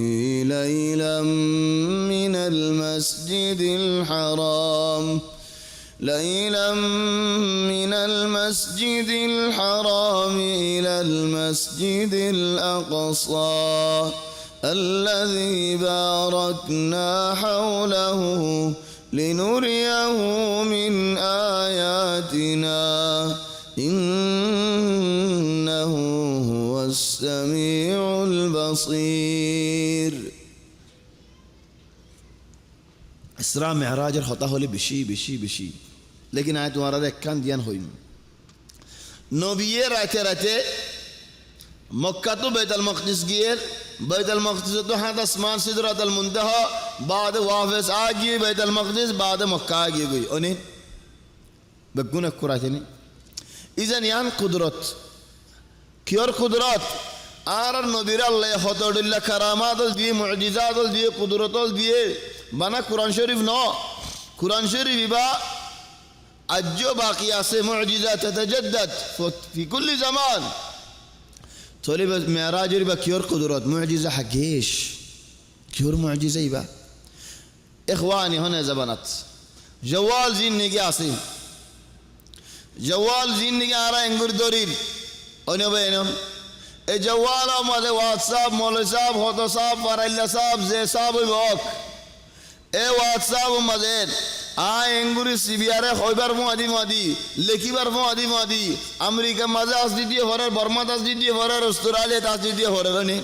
ليلا من المسجد الحرام إلى المسجد الأقصى الذي باركنا حوله لنريه من آياتنا إنه هو السميع البصير إسراء معراج الخطا هولي بشي लेकिन आज तुम्हारा एक ध्यान हो नबी राते मक्का तो बैतुल मक़दिस गए बैतुल मक़दिस तो हाथ आसमान सिदरतुल मुंतहा बाद वापस आ गए बैतुल मक़दिस बाद मक्का आ गई उन्हें बगुन कुराते नहीं इज़न यान कुदरत क्योर कुदरत आर नबीर अल्लाह हतोड़िल्ला करामात दिए मुअजिज़ात दिए कुदरत दिए बना कुरान शरीफ नो कुरान शरीफ बा अज्जो बाकी आसे मुअजिज़ा ततजद्दद في كل زمان تولي معراج يبقى كيور قدرات معجزة حقيش كيور معجزة يبقى إخواني هنا زبنات جوال زين نجي عصيم جوال زين نجي أرا إنغور دورين أنا بينهم الجوال ماذا واتساب مول صاحب هوتو صاحب فريلا صاحب زي صاحب يبوك واتساب ماذا إنغوري سيبيارة خيبر مادي لكيبر مادي أمريكا ماذا أصدقائي هورر برما أصدقائي هورر أستراليا أصدقائي هورر أني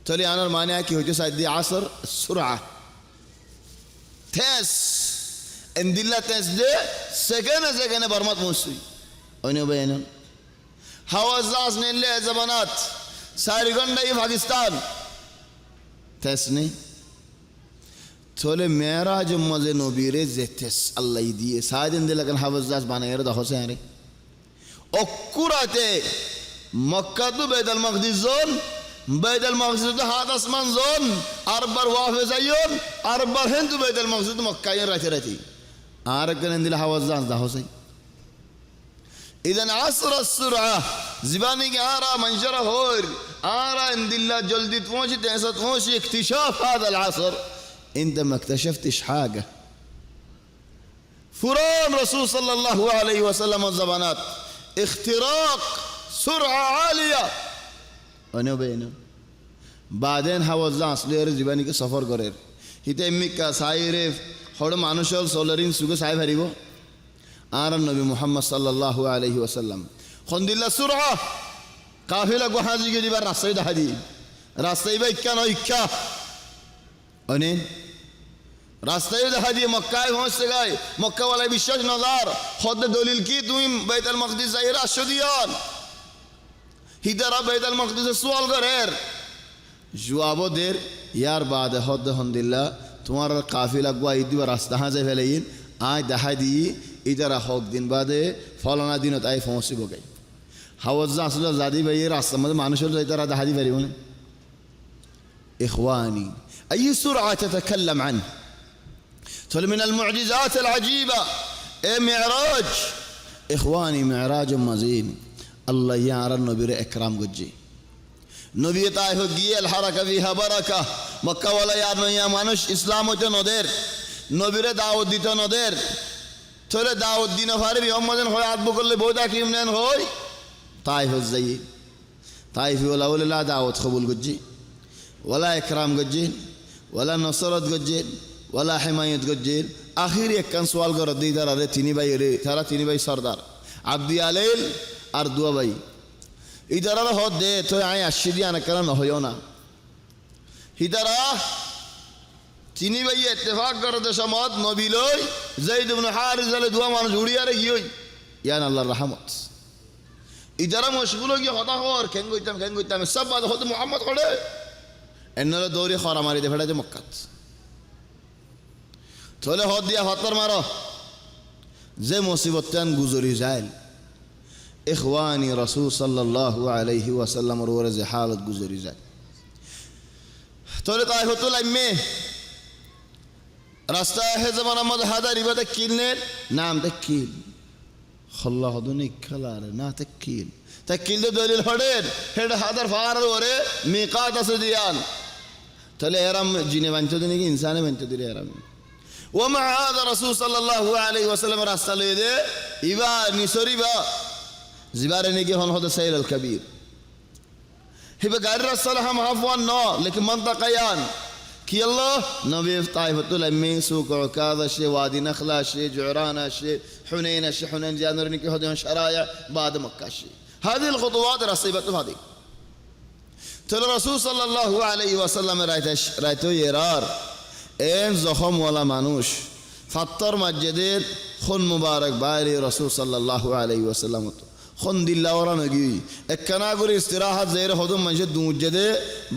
تولي أنا المانع كي هجوم سعدي عصر السرعة تس إنديلا تس ده سكنة برما موسوي أني بينهم هوازاس نيلة زبانات ساريغان ده باكستان تسني تولي معراج مزه نبيره زتس الله يديه سادين دل لكن حافظ بانا يرد حسين ري أكوراته مكة تو بيت المقدس زون بيت المقدس تو هذا اسمان زون أربع وافز أيون أربع هند بيت المقدس تو مكة يرتي آركن دل حافظ ده حسين إذن عصر السرعة زباني آرا منشر هور آرا إن دل جلدي تموشي تنسى تموشي اكتشاف هذا العصر انت ما اكتشفتش حاجة فران رسول صلى الله عليه وسلم الزبانات اختراق سرعة عالية وانا بينه بعدين حوزان سلير زباني کے سفر کرے ہیتے امی کا سائر خود مانوشل سولرین سوگو سائب ہریبو آرن نبی محمد صلى الله عليه وسلم خند الله سرعة قافلة گوحاجی کے دیبار راستہ دا حدی راستہ با اکا نو اکا انہیں রাস্তায় দেখা দিয়ে মক্কায় পৌঁছতে গায় মক্কাওয়ালা বিশ্বাস নজার খোদ দলিল কি তুমি বাইতুল মাকদিস যাইরা আসদিয়ান হিদারা বাইতুল মাকদিস সুয়াল করের জবাব দের ইয়ার বাদ খোদ আলহামদুলিল্লাহ তোমার কাফিলা গওয়াই দিবা রাস্তা হাজে ফেলেইন আই দেখা দি ইদারা হক দিন বাদে ফলানা দিনত আই পৌঁছিব গাই হাওয়াজ আসলে জাদি ভাই রাস্তা মধ্যে মানুষের যাইতারা দেখা দি পারিব না ইখওয়ানি أي سرعة تتكلم عنه تقول من المعجزات العجيبة معراج إخواني معراج مزين الله يعرى النبي إكرام قجي نبي طائف جي الحركة فيها بركة مكة ولا يعرف يا مانوش إسلام وتنودر نبي دعوة دي تنودر থলে দাউদ দিন ফারি অম্মাজন হয় আদব করলে বউদা কিম নেন হয় তাই হজ যাই তাই ওলা বলে লা দাওয়াত কবুল করছি ওলা একরাম করছি ওলা নসরত করছি ওলা হেমায়ত করছি আখির একখান সোয়াল কর দিই তারা রে তিনি ভাই রে তারা তিনি ভাই সর্দার আব্দি আলেল আর দুয়া ভাই এই তারা হদ দে তো আয় আসছি দিয়ে আনা কেন নহয়ও না হিতারা তিনি ভাই ইত্তেফাক করতে সমত নবী লই যাইদ ইবনে হারিস আলে দুয়া মানুষ উড়িয়ারে গিয়ে ইয়ান আল্লাহর রহমত ইদারা মশগুল গিয়ে হতা হওয়ার খেং গইতাম সব বাদ হতে মোহাম্মদ করে এনারা দৌড়ে খরা মারি দে ফেড়াতে মক্কাত থলে হদ দিয়া হতর মারো যে মুসিবতান গুজরি যায় ইখওয়ানি রাসূল সাল্লাল্লাহু আলাইহি ওয়াসাল্লামের ওরে যে হালত গুজরি যায় থলে তাই হতো লাইমে রাস্তায় হে জামান আমাদ হাদার ইবাদে কিলনের নাম তে কিল খল্লা হদুনি খেলারে না তে কিল তে কিল দে দলিল হড়ের হেড হাদার ফার ওরে মিকাত আছে দিয়ান তাহলে এরাম জিনে বানতে দিনে কি ইনসানে বানতে দিলে এরাম ওমা হাদা রাসূল সাল্লাল্লাহু আলাইহি ওয়াসাল্লাম রাস্তা লয়ে দে ইবা নিসরিবা জিবারে নেকি হন হদে সাইল আল কবীর হিবে গায়র রাসূল হাম হাফওয়ান ন লেকিন মন্তকায়ান কি আল্লাহ নবী তাইফাতুল আম্মি সুক উকাদা শে ওয়াদি নখলা শে জুরানা শে হুনাইন শে হুনাইন জানরনি কি হদে শরায়া بعد মক্কা শে هذه الخطوات رصيبته هذه تل رسول صلى الله عليه وسلم রাইতো এরার এন জখম ওয়ালা মানুষ ফাত্তর মসজিদের খুন মুবারক বাইরে রাসূল সাল্লাল্লাহু আলাইহি ওয়াসাল্লাম খুন দিল্লা ওরা নগি একখানা করে ইস্তিরাহাত জের হদম মসজিদ দুমুজ্জদে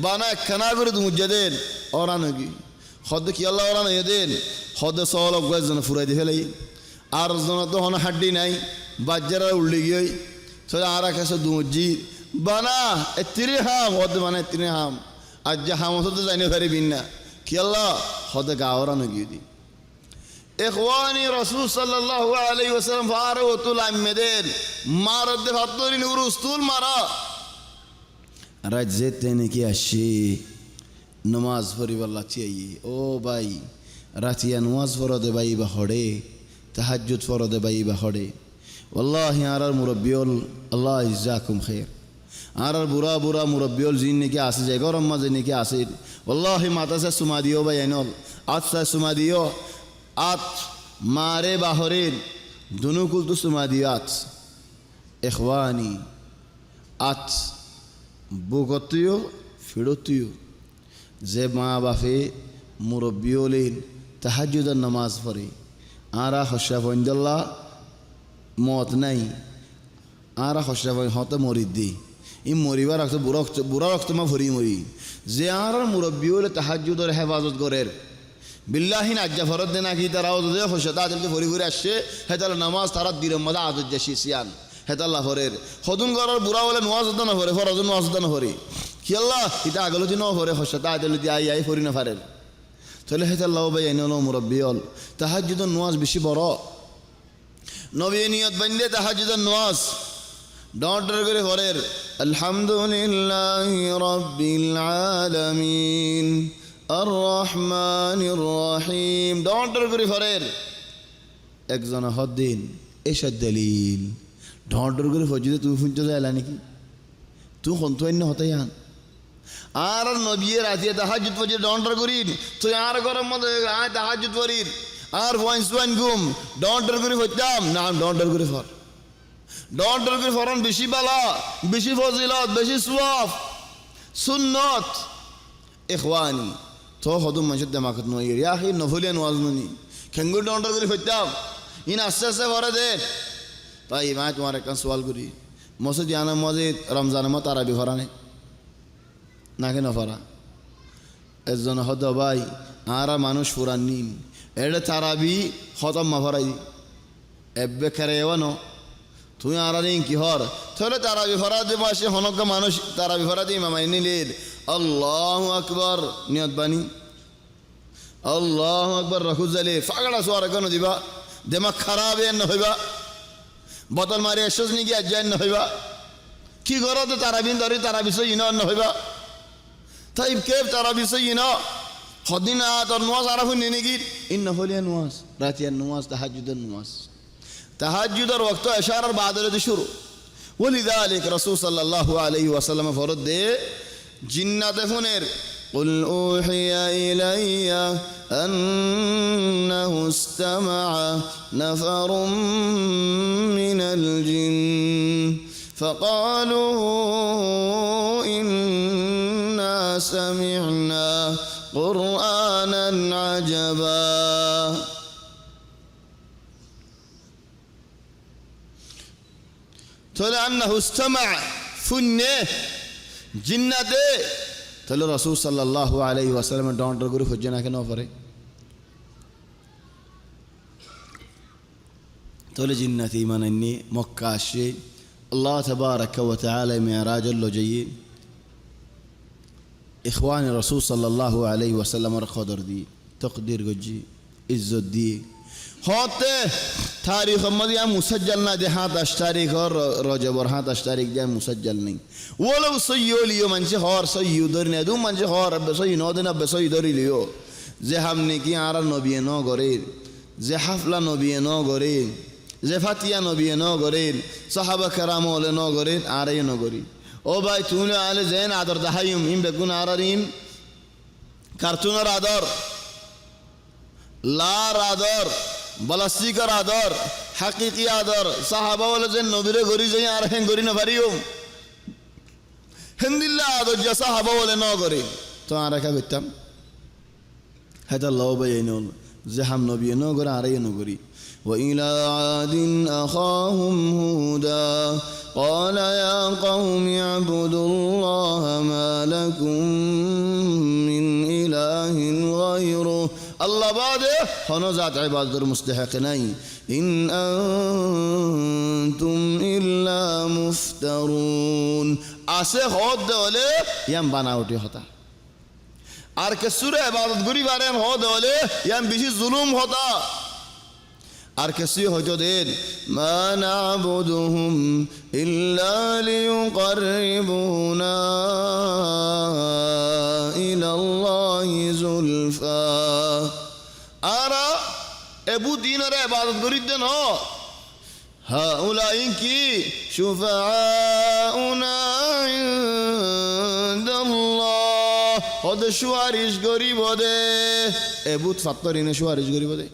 বানা একখানা করে দুমুজ্জদের ওরা নগি হদ কি আল্লাহ ওরা নয় দেন হদ সওয়াল গজন ফুরাই দি ফেলাই আর জন তো হন হাড্ডি নাই বাজ্জারা উল্লি গই সরে আর কাছে দুমুজ্জি বানা এতিরি হাম হদ মানে এতিরি হাম আজ যে হাম তো জানি পারিবিন না কি আল্লাহ হদ গাওরা নগি দি ইখওয়ানি রাসূল সাল্লাল্লাহু আলাইহি ওয়াসাল্লাম ফারাতুল আম্মেদের মারদ ফাতরি নুরুস্তুল মারা রাজ্যে তেনে কি আসি নমাজ পড়িবাল্লা চাই ও ভাই রাতিয়া নমাজ পড়দে ভাই বা হড়ে তাহাজ্জুদ পড়দে ভাই বা হড়ে ওয়াল্লাহি আর মুরব্বিউল আল্লাহ ইজাকুম খাইর আর বুড়া বুড়া মুরব্বিউল জিন নাকি আসে যায় গরম মাঝে নাকি আসে ওয়াল্লাহি মাতাসা সুমা দিও ভাই আইনল আচ্ছা সুমা দিও আত মারে বাহরের দুনুকুল তো সুমা দিও আত ইখওয়ানি আত বুগতিও ফিরতিও যে মা বাপে মুরব্বিউলিন তাহাজ্জুদের নামাজ পড়ে আরা হস্যা ফন্দল্লাহ মত নাই আরা হস্যা হতে মরিদ দি ই মরিবার রক্ত বুড়া রক্ত মা ভরি মরি যে আর মুরব্বিউলে তাহাজ্জুদের হেফাজত করের বিল্লাহিন আজ্জা ফরত দে নাকি তারাও যে হস্যা তাদেরকে ভরি ভরি আসছে হেতাল নামাজ তারা দিনের মধ্যে আদত যাসি সিয়ান হেতাল্লাহ ফরের হদুন করার বুড়া বলে নোয়াজ না ফরে ফরজ নোয়াজ না ফরে কি আল্লাহ এটা আগলতি ন ফরে হস্যা তাদেরকে আই ফরি না ফারের তাহলে হেতাল্লাহ ভাই আইন মুরব্বিউল তাহাজ্জুদের নোয়াজ বেশি বড় নবী নিয়ত বান্ধে তাহাজ্জুদের নামাজ ডন্টর করে ফরের আলহামদুলিল্লাহি রাব্বিল আলামিন আর রহমানির রহিম ডন্টর করে ফরের একজন হদ্দিন এসব দলিল ডন্টর করে ফজিদে তুই শুনতে যায় নাকি তুই হন্তু অন্য হতাই আন আর নবী রাতে তাহাজ্জুদ ফজি ডন্টর করিন তুই আর গরম মধ্যে আয় তাহাজ্জুদ করিন আর ওয়াইন গুম ডন্টর করে হইতাম না ডন্টর করে ফর ডন্টর করে ফরন বেশি বালা বেশি ফজিলত বেশি সওয়াব সুন্নত ইখওয়ানি তো হদম মসজিদ দেমাকত নয় ইয়া হি নফলিয়া নওয়াজ ননি খেঙ্গুর ডন্টর করে হইতাম ইন আস্তে আস্তে ভরে দে তাই মা তোমার একটা সওয়াল করি মসজিদ জানা মসজিদ রমজানের মতো তারাবি ভরানে নাকি নফরা একজন হদ ভাই আর মানুষ ফুরান নিন এটা তারাবি খতম মা ভরাই এবে খেরে এওয়ানো তুই আর কি হর তাহলে তারাবি ভরা দে মাসে হনকা মানুষ তারাবি ভরা দিয়ে মামাই নিলেন আল্লাহু আকবার নিয়ত বানি আল্লাহু আকবার রাখু জালে ফাগড়া সোয়ার কেন দিবা দেমাগ খারাপ এন হইবা বোতল মারি এসস নি গিয়া জান হইবা কি করো তো তারাবিন ধরি তারাবি সই ইন হইবা তাই কেব তারাবি সই ইন হদিন তোর নামাজ আর হুন নেকি ইন নফলিয়া নামাজ রাতিয়ার নামাজ তাহাজ্জুদের নামাজ তাহাজ্জুদের ওয়াক্ত ইশারার বাদরে শুরু ওলিযালিক রাসূল সাল্লাল্লাহু আলাইহি ওয়াসাল্লাম ফরদ দে জিন্নাতে ফোনের قل أوحي إلي أنه استمع نفر من الجن فقالوا إنا سمعنا قرآنا عجبا تولى أنه استمع فنه جنته তাহলে রাসূল সাল্লাল্লাহু আলাইহি ওয়াসাল্লামের ডন্ডর করে খুঁজে না কেন পারে তাহলে জিন্নাত ঈমান আননি মক্কা আসে আল্লাহ তাবারাকা ওয়া তাআলা মিরাজ লো যাইয়ে ইখওয়ান রাসূল সাল্লাল্লাহু আলাইহি ওয়াসাল্লামের কদর দি তাকদীর গজি ইজ্জত দি হতে তারিখ মদিয়া মুসজ্জল না দে 7 তারিখ और রজব और 7 তারিখ দে মুসজ্জল नहीं वो लोग सही लियो मंचे और सही उधर ने दो मंचे और अब सही नौ दिन अब सही उधर लियो जे हमने की आरा नबी नो करे जे हफला नबी नो करे जे फातिया नबी नो करे साहबा کرام ওলে নো করে আরে নো করি ও ভাই তুমি আলে জেন আদর দাহাইম ইম বেগুন আরারিন কার্টুনের আদর লার আদর বলাসিকার আদর হাকিকি আদর সাহাবা ওলে জেন নবীরে গরি যাই আর হেন গরি না পারিও হিন্দিল্লা আদর যা সাহাবা ওলে ন করে তো আর কা করতাম হাদা লাও বাইনুল যে হাম নবী ন করে আর ন করি وإلى عاد أخاهم هودا قال يا قوم اعبدوا الله ما لكم من إله غيره الله بعد هنزات عباد المستحق ناي إن أنتم إلا مفترون আসে হদ দেওয়ালে ইয়াম বানাউটি হতা আর কে সুরে ইবাদত করি বারে হদ দেওয়ালে ইয়াম বেশি জুলুম হতা আর কেসি হজো দেন মা নাবুদুহুম ইল্লা লিয়ুকাররিবুনা ইলাল্লাহি যুলফা আরা এবু দিনের ইবাদত করি দেন হাউলাই কি শুফাউনা ইনদাল্লাহ হদ সুয়ারিশ গরিব দে এবুত ফাত্তরিনে সুয়ারিশ গরিব দে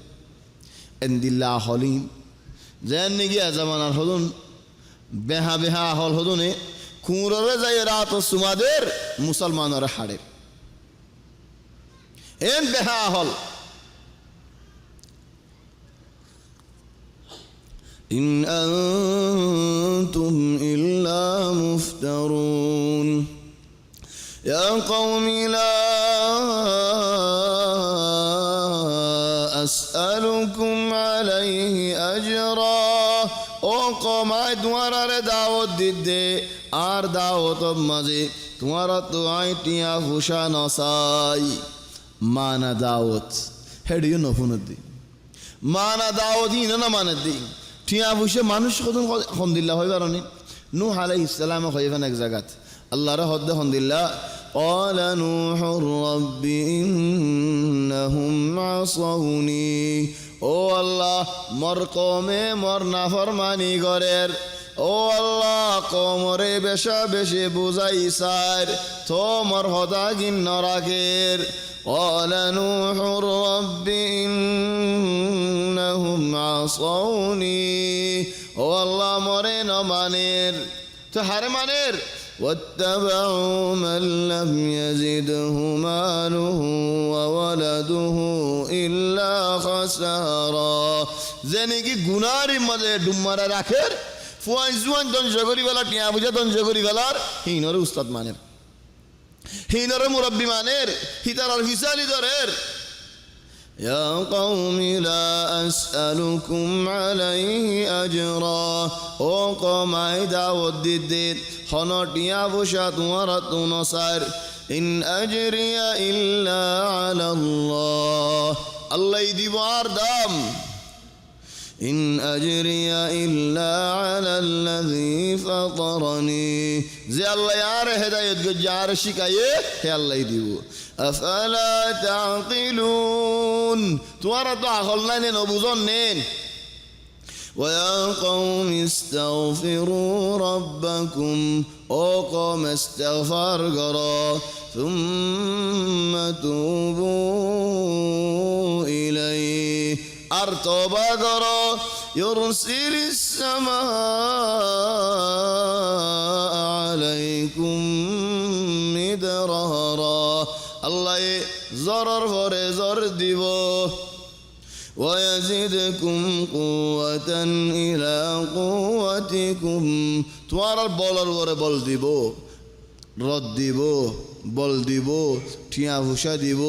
এন্দিল্লা হলিম যেন নিগিয়া জামানার হদুন বেহা বেহা হল হদুনে কুঁড়রে যাই রাত সুমাদের মুসলমানের হাড়ের এন বেহা হল ইন আনতুম ইল্লা মুফতারুন ইয়া কওমি লা أسألكم عليه أجرا او قوماي تمہارا دعوت دیدے آر دعوت مزے تمہارا تو آئیتیاں خوشا نسائی مانا دعوت হেডিও নফুনত দি মানা দাওয়াত হি না মানত দি ঠিয়া বুঝে মানুষ কতন আলহামদুলিল্লাহ হয় বারনি নূহ আলাইহিস সালাম হইবেন এক জায়গাত আল্লাহর হদ্দে আলহামদুলিল্লাহ قال نوح رب إنهم عصوني ও আল্লাহ মোর কমে মোর নাফরমানি করের ও আল্লাহ কমরে বেশা বেশি বুঝাই সার তো মোর হদা গিন্ন রাখের قال نوح رب إنهم عصوني ও আল্লাহ মোরে ন মানের তো হারে মানের واتبعوا من لم يزده ماله وولده إلا خسارا زنيكي গুনারি মধ্যে ডুমারা রাখের ফুয়াই জুয়ান দঞ্জ করি বেলা টিয়া বুঝা দঞ্জ করি বেলার হিনরে উস্তাদ মানের হিনরে মুরব্বি মানের হিতার ফিসালি দরের يا قوم لا أسألكم عليه أجرا او قوماي دعوت ديد خنوتيا بوشا تمہارا تو نصار إن أجري إلا على الله الله يدبار دام إن أجري إلا على الذي فطرني زي الله يار هداية جار شكاية هي الله يديو أفلا تعقلون تمہارا تو عقلنا نبوزن نين ويا قوم استغفروا ربكم او قوم استغفار کرو ثم توبوا إليه আর তওবা করো يرسل السماء عليكم مدرارا আল্লাহ জোরের পরে জোর দিব ويزدكم قوة إلى قوتكم তোমার বলার পরে বল দিব রদ দিব বল দিব ঠিয়া ভুষা দিব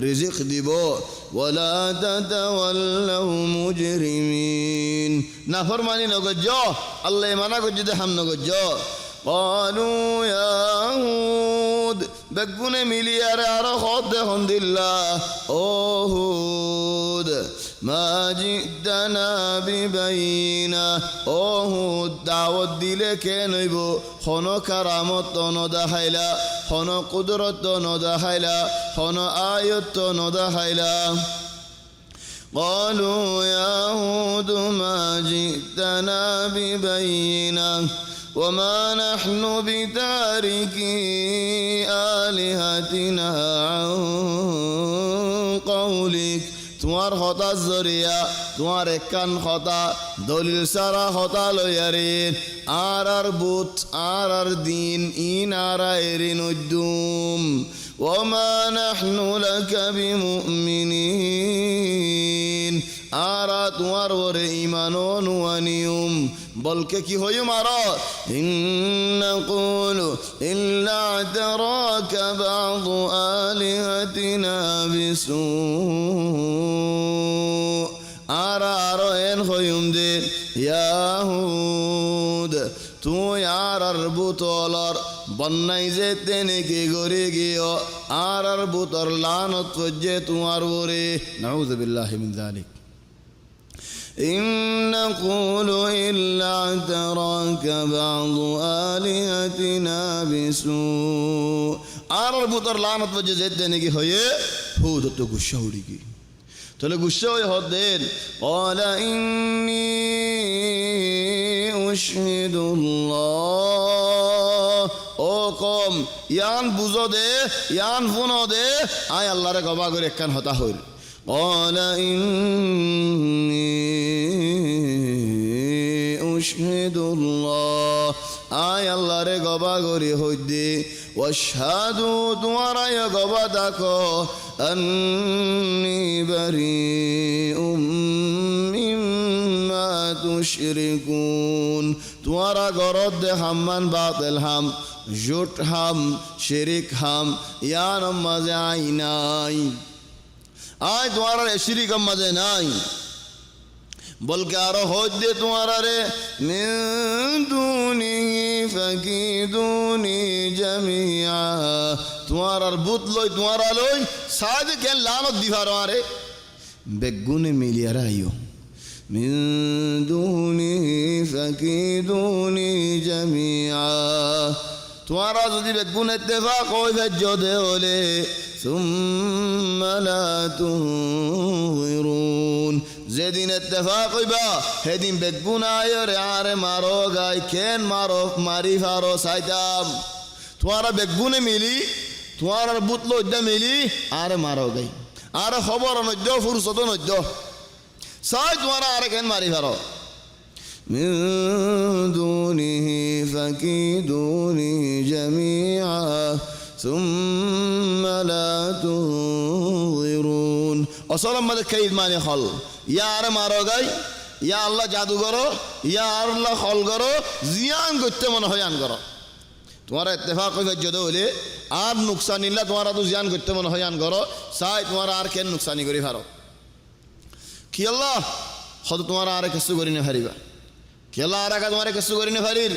রিজিক দিব ولا تتولوا مجرمين নাফরমানি নগজ আল্লাহ মানা করতে হাম নগজ قالوا يا هود বেগুনে মিলিয়ারে আর খদ হামদুলিল্লাহ ও হুদ মা জিদনা বিবাইনা ও হুদ দাওয়াত দিলে কেন হইব হন কারামত ন দেখাইলা হন কুদরত ন দেখাইলা হন আয়াত ন দেখাইলা قالوا يا هود ما جئتنا ببينة وما نحن بتاركي آلهتنا عن قولك তোমার হতা জরিয়া তোমার একান হতা দলিল সারা হতা লয়ারে আর বুত আর দিন ইন আর এরিন উদ্দুম ওমা নাহনু লাকা বিমুমিনিন আর তোমার ওরে ঈমান অনুয়ানিয়ুম বলকে কি হই মারা ইন্নাকুলু ইল্লা তারাকা বা'দু আলিহাতিনা বিসু আর এন হইম দে ইয়াহুদ তুই আর বুতলর বন্যাই যে তেনেকে গড়ে গিয়ে আর বুতর লানত যে তোমার ওরে নাউযু বিল্লাহি মিন যালিক إن نقول إلا اعتراك بعض آلهتنا بسوء আর বুতর লানত বজে যেতে নাকি হয়ে হুদ তো গুসা উড়ি গি তাহলে গুসা হয়ে হদেন قال إني أشهد الله ও কম ইয়ান বুঝো দে ইয়ান ফুনো দে আয় আল্লাহরে গবা করে একখান হতা হইল قال إني أشهد الله آي الله রে গবা গরি হইদে ওয়াশহাদু তোমারা ইয়া গবা দাকো আন্নী বারিউম মিম্মা তুশরিকুন তোমারা গরদ দে হাম্মান বাতিল হাম জুট হাম শিরিক হাম ইয়ান মাঝে আইনাই আয় তোমার শিরিক মাঝে নাই বলকে আরো হজ দে তোমার রে মিন দুনিহি ফাকিদুনি জামিআ তোমার আর বুত লই তোমার লই সাদ কে লানত দিবার আরে বেগুনে মিলিয়ারা আইও মিন দুনিহি ফাকিদুনি জামিআ তোমারা যদি বেগুন ইত্তেফাক হই ভেজদে হলে ثم لا تنظرون যেদিন ইত্তেফাক হইবা সেদিন বেগুন আয়রে আরে মারো গাই কেন মারো মারি ফারো সাইতাম তোমারা বেগুনে মিলি তোমার বুতলো ইদ্দা মিলি আরে মারো গাই আরে খবর নদ্য ফুরসত নদ্য সাই তোমারা আরে কেন মারি ফারো من دونه فكيدوني جميعا ثم لا تنظرون أصلا ما كيد ماني خل يا أر مارو جاي يا الله جادو کرو يا الله خل کرو زيان করতে মনে হয় আন করো তোমার ইত্তেফাক হয়ে যদি হলে আর নুকসান নিলা তোমার তো জিয়ান করতে মনে হয় আন করো সাই তোমার আর কেন নুকসানি করি ফারো কি আল্লাহ হয়তো তোমার আর কিছু করি না হারিবা কি আল্লাহ আর তোমার কিছু করি না হারির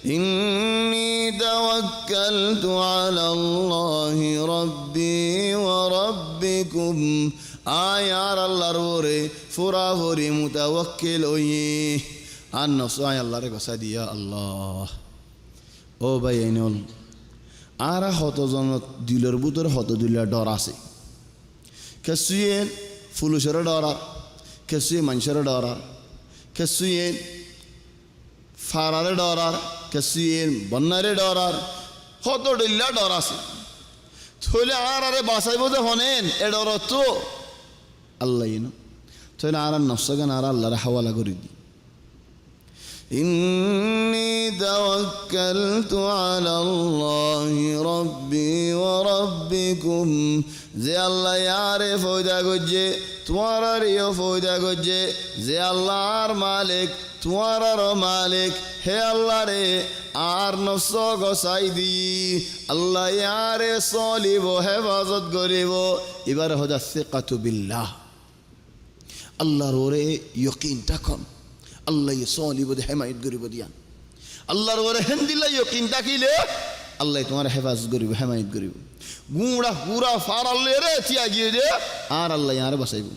إني توكلت على الله ربي وربكم آيار الله روري فرافوري متوكل أيه النفس آي الله رك سادي يا الله أو بينول آرا خطو زنت ديلر بوتر خطو ديلر داراسي كسوين فلوشر دارا كسوين منشر دارا কেসুয়েন ফারারে ডরার কেসুয়েন বন্যারে ডরার কত ডইল্লা ডর আছে থইলে আরে বাঁচাইব যে হনেন এ ডর তো আল্লাহ থইলে আর নফসগান আর আল্লাহরে হাওয়ালা করে দি إني توكلت على الله ربي وربكم যে আল্লাহ ইয়ারে ফয়দা গজে তোমারও ফয়দা গজে যে আল্লাহর মালিক তোমারও মালিক হে আল্লাহ রে আর নফস গসাই দি আল্লাহ ইয়ারে চলিব হেফাজত করিব এবার হদাচ্ছে কাতু বিল্লাহ আল্লাহর ওরে ইয়কিনটা কম আল্লাহ চলিব হেমায়ত করিব দিয়া আল্লাহর ওরে হেন্দিল্লা ইয়কিন থাকিলে আল্লাহ তোমার হেফাজত করিব হেমায়ত করিব গুঁড়া পুরা ফারালে রে চিয়া গিয়ে দে আর আল্লাহ আর বাঁচাইব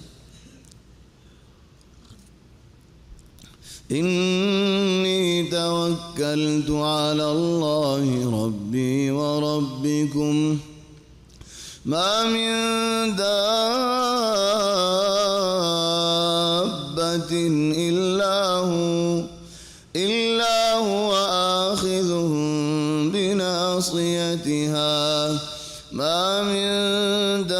إني توكلت على الله ربي وربكم ما من دابة إلا هو آخذ بناصيتها ما من دابة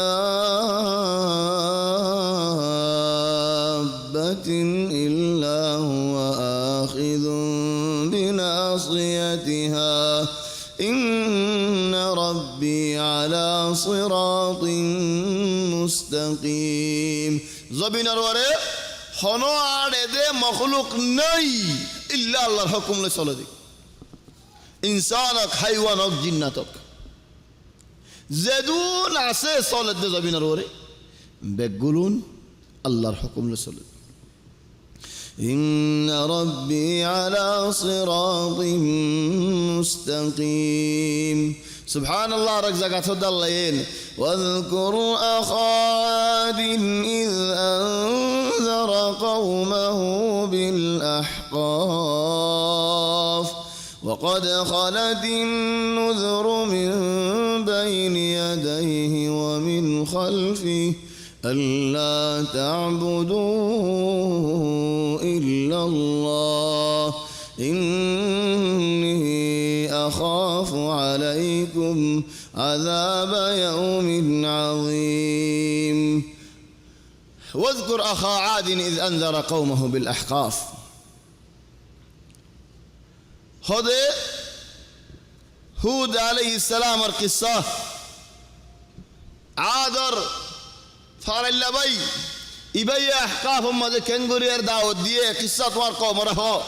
إلا هو آخذ بناصيتها إن ربي على صراط مستقيم زبين الورى هنو عدد مخلوق ني إلا الله الحكم لسولدي إنسانك حيوانك جناتك زدون عسى صالد زبين الورى بقولون الله الحكم لسولدي إن ربي على صراط مستقيم سبحان الله رجزك الله واذكر أخا عاد إذ أنذر قومه بالأحقاف وقد خلت النذر من بين يديه ومن خلفه ألا تعبدوا إلا الله إني أخاف عليكم عذاب يوم عظيم واذكر أخا عاد إذ أنذر قومه بالأحقاف هذا هود عليه السلام القصة عادر فارلا بي إبي أحقافهم ماذا كنغورير داود ديه قصة وارقوم رهو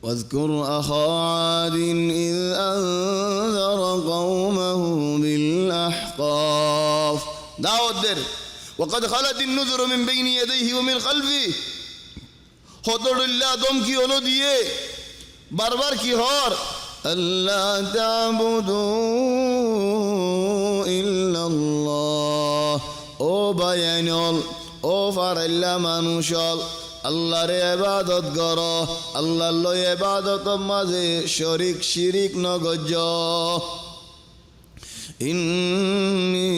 واذكر أخا عاد إذ أنذر قومه بالأحقاف داود در وقد خلت النذر من بين يديه ومن خلفه خطر الله دم کی اولو دیے بار کی ہور ألا تعبدوا إلا الله او بيانول او فارلا মানুষল আল্লাহর ইবাদত করো আল্লাহর ইবাদত মাঝে শরীক শিরিক নগজ ইন্নী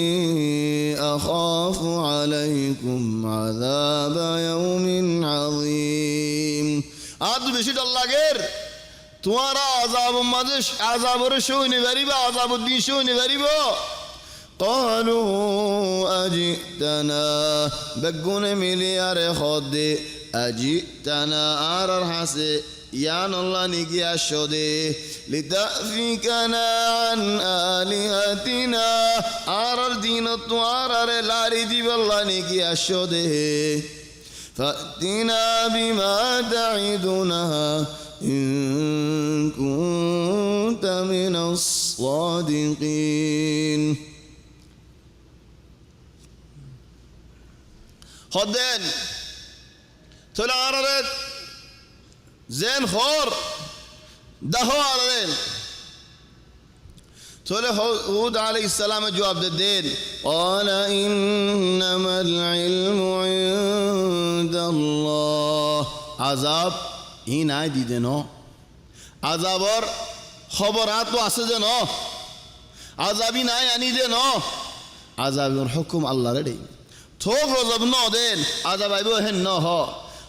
আখাফু আলাইকুম আযাব ইয়াউমিন আযীম আদ বেশি ডর লাগের তোমারা আযাব মাঝে আযাবর শুনে পারিবা আযাব দিন শুনে পারিবা قالوا أجئتنا بقون مليار خد أجئتنا آرر حسي يان الله نيكي أشودي لتأفكنا عن آلهتنا آرر دينت آرر لاري دي بالله نيكي أشودي فأتنا بما تعدنا إن كنت من الصادقين خدين تلا عررت زين خور دهو عررين تلا هود عليه السلام جواب الدين قال إنما العلم عند الله عذاب هنا ديدنو عذابر خبرات واسدنو عذابي ناي اني دنو عذاب الحكم الله ردي থোক গজব ন দেন আজাব আইব হেন ন হ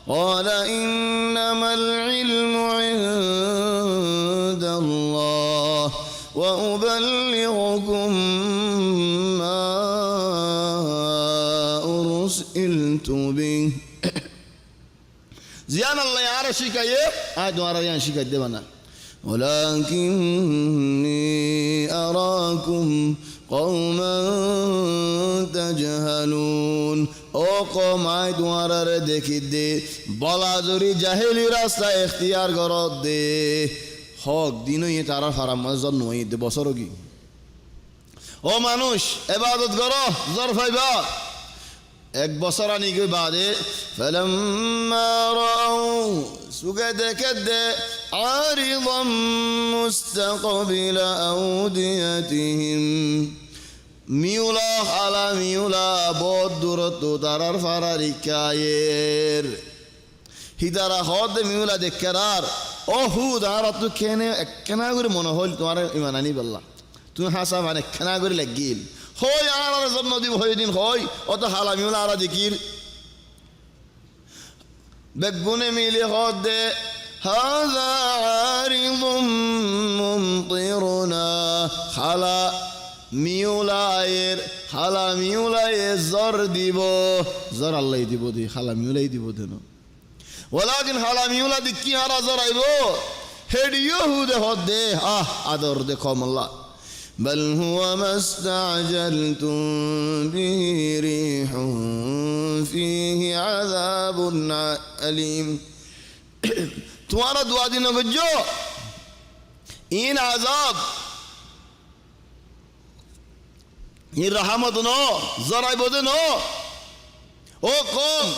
قال إنما العلم عند الله وأبلغكم ما أرسلت به زيان الله يعرف شكاية دوارا يان شكاية دبنا ولكني أراكم قوما تجهلون ও কম আয় তোমারে দেখি দে বলা জরি জাহেলি রাস্তা এখতিয়ার করত দে হক দিনই তারা ফারাম জন্ম দে বছর কি ও মানুষ ইবাদত করো জর ফাইবা এক বছর আনি গই বাদে ফালাম্মা রাউ সুগে দেখে দে আরিদাম মুস্তাকবিলা আউদিয়াতিহিম মিউলা খালা মিউলা বহুত দূরত্ব তারার ফারারি কায়ের হিদারা হদ মিউলা দেখেরার ও হু দাঁড়া তুই খেনে একখানা করে মনে হল তোমার ইমান আনি বললা তুমি হাসা মানে একখানা করে লাগিল হই আর জন্ম দিব হই দিন হই অত হালা মিউলা আর দিকির বেগুনে মিলে হদ দে হাযা আরিদুম মুমতিরুনা খালা মিউলায়ের হালা মিউলায়ে জর দিব জর আল্লাহ দিব দি হালা মিউলাই দিব দেন ওলাকিন হালা মিউলা দি কি হারা জর আইব হেডিও হুদে হদে আদর দেখো আল্লাহ বল হুয়া মাস্তাআজালতুম বিহি রিহুন ফীহি আযাবুন আলীম তোমারা দুয়া দিন গজো ইন আযাব ये रहमत नो जरा बोदे नो ओ कौम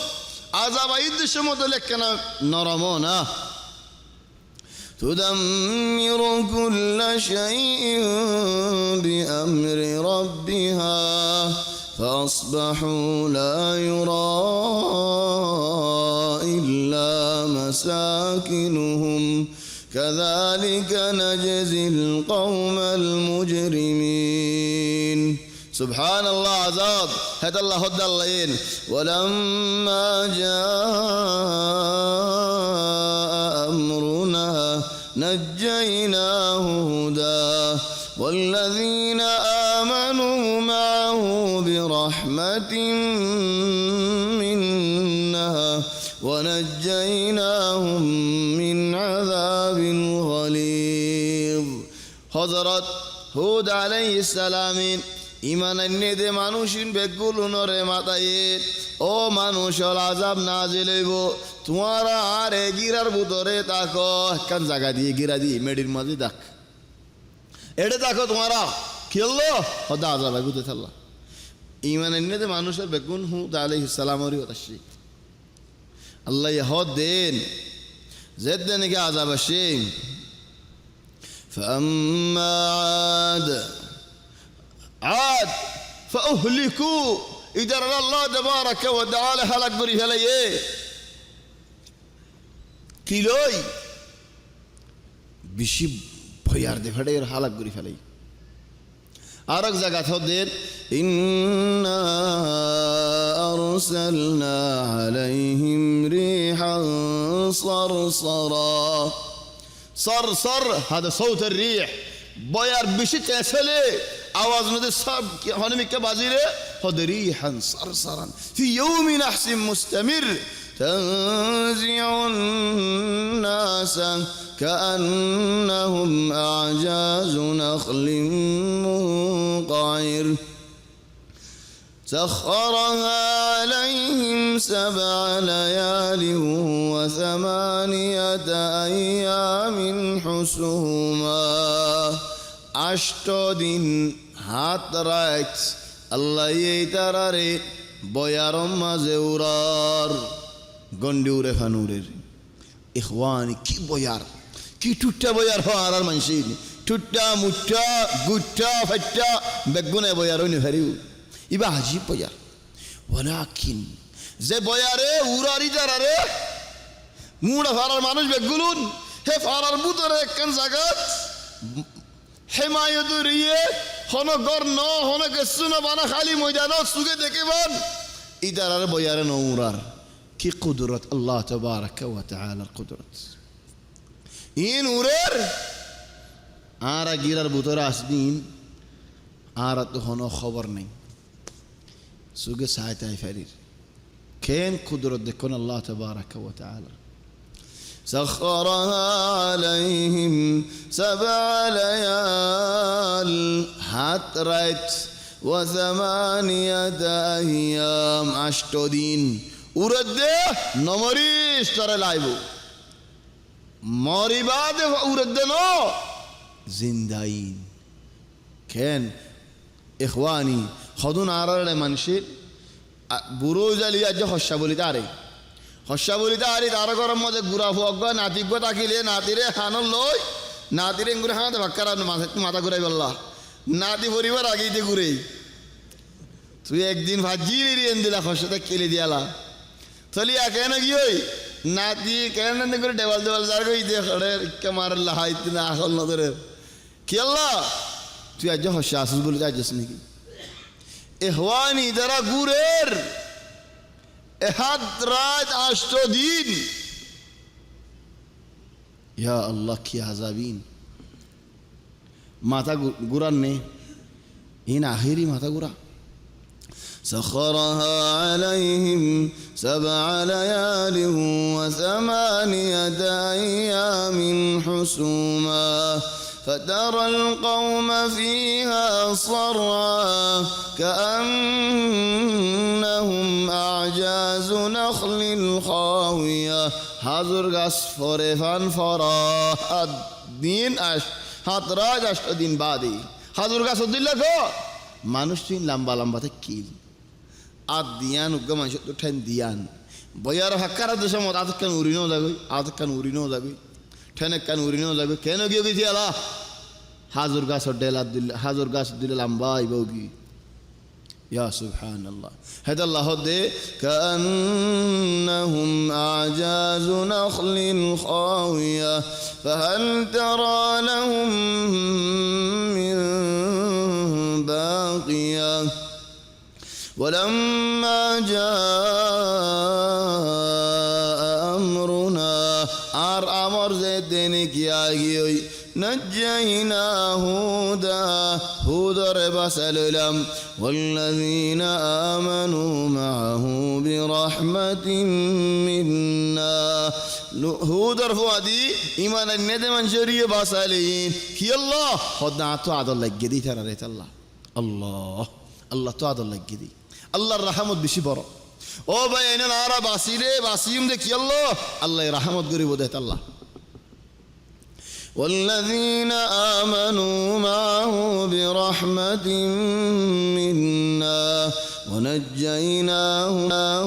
आजाब आइद शमो तो लेकिन नरमो ना تدمر كل شيء بأمر ربها فأصبحوا لا يرى إلا مساكنهم كذلك نجزي القوم المجرمين سبحان الله عذاب هذا الله هد اللين ولما جاء أمرنا نجيناه هدى والذين آمنوا معه برحمة منا ونجيناهم من عذاب غليظ حضرت هود عليه السلام ইমান আনে দে মানুষিন বেগুলো নরে মাতায়ে ও মানুষ আযাব নাজিল হইব তোমারা আর গিরার ভিতরে তাকো কান জায়গা দিয়ে গিরা দিয়ে মেডির মাঝে দেখ এড়ে দেখো তোমারা খেললো হদা আযাব আইব তে আল্লাহ ইমান আনে দে মানুষের বেগুন হুদ আলাইহিস সালামের ওতাশি আল্লাহ ইহদ দেন জেদনে কে আযাব আসে ফাম্মা আদ عاد فأهلكوا إذا الله تبارك وتعالى هلك بري هليه كيلوي بشي بيار دي فدير هلك بري هليه আরেক জায়গা হদের إنا أرسلنا عليهم ريحا صرصرا صرصر هذا صوت الريح بيار بشي تسلي आवाज में सब होने में क्या बाजी रे ريحا صرصرا في يوم نحس مستمر تنزع الناس كأنهم أعجاز نخل منقعر سخرها عليهم 7 ليال و8 أيام حسوما 8 দিন হাত রাখ আল্লাহ এই তারারে বয়ারম মাঝে উড়ার গন্ডি উড়ে ফানুরের ইখওয়ানি কি বয়ার কি টুট্টা বয়ার হওয়ার আর মানসি টুট্টা মুট্টা গুট্টা ফাট্টা বেগুনে বয়ার হইনি ফেরিউ ইবা আজীব বয়ার ওয়ালাকিন যে বয়ারে উড়ারি তারারে মুড়া ফারার মানুষ বেগুলুন হে ফারার বুতরে একখান জায়গা হেমায়তুরিয়ে হন গর ন হন গেসুনা বানা খালি ময়দান সুগে দেখেবান ইদারার বয়ারে নৌরার কি কুদরত আল্লাহ তাবারাকা ওয়া তাআলার কুদরত ইন উরের আর গিরার ভিতরে আসবিন আর তো হনো খবর নেই সুগে সাইতাই ফেরির কেন কুদরত দেখুন আল্লাহ তাবারাকা ওয়া তাআলা سخرها عليهم 7 ليال হাত রাত وثمانية أيام 8 দিন উরদে নমরিস তরে লাইব মরিবাদ উরদে ন জিন্দাইন কেন ইখওয়ানি খদুন আরারে মানুষের বুড়ো জালিয়া যে হস্যা বলিতে আরে হস্যা বলিতে আরে তার ঘরের মধ্যে গুড়া ফুয়া নাতিজ্ঞ তাকিলে নাতিরে হানল লই নাতিরে ঘুরে হাতে ভাক্কার মাথা ঘুরাই বললা নাতি পরিবার আগেইতে ঘুরে তুই একদিন ভাজি নিয়ে দিলা হস্যতে কেলে দিয়ালা চলিয়া কেন গিয়ে নাতি কেন করে দেওয়াল দেওয়াল যার গই দিয়ে মারল্লা হাইতে না আসল নজরে কি আল্লাহ তুই আজ হস্যা আসিস বলে যাইছিস নাকি এহওয়ানি যারা গুরের এহাত রাত 8 দিন ইয়া আল্লাহ কি আযাবিন মাথা গুরান নে ইন আখিরি মাথা গুরা سخرها عليهم 7 ليال و8 أيام حسوما فترى القوم فيها صرعا كأنهم أعجاز نخل خاوية হাজুর গাছ ফরে ফান ফরা দিন হাত রাত 8 দিন বাদে হাজুর গাছ দিল্লা গো মানুষ তুই লম্বা লম্বাতে কিল আর দিয়ান উগ্গা মানুষ তো ঠেন দিয়ান বয়ার হাক্কারা দেশ মত আজ কান উড়িনও যাবে আজ কান উড়িনও যাবে ঠেনে কান উড়িনও যাবে কেন গিয়ে গেছি আলা হাজুর গাছ ডেলা দিল্লা হাজুর গাছ দিলে লম্বা আইবও কি ইয়া সুবহানাল্লাহ হেদা আল্লাহ দে কান্নাহুম আজাজু নাখলিন খাওয়িয়া ফাহাল তারা লাহুম মিন বাকিয়া ولما جاء أمرنا أمر زيدنك يا جيوي نجينا هودا ربسلم والذين آمنوا معه برحمة منا هودا رفوادي إيمان الندم شريه بسالين كي الله خدنا عطو عدل لك جدي ترى ريت الله الله تو عدل لك جدي আল্লাহর রহমত বেশি বড় ও ভাই এনে নারা বাসিরে বাসিম দেখি আল্লাহ রহমত করিব দেত আল্লাহ والذين آمنوا معه برحمة منا ونجيناهم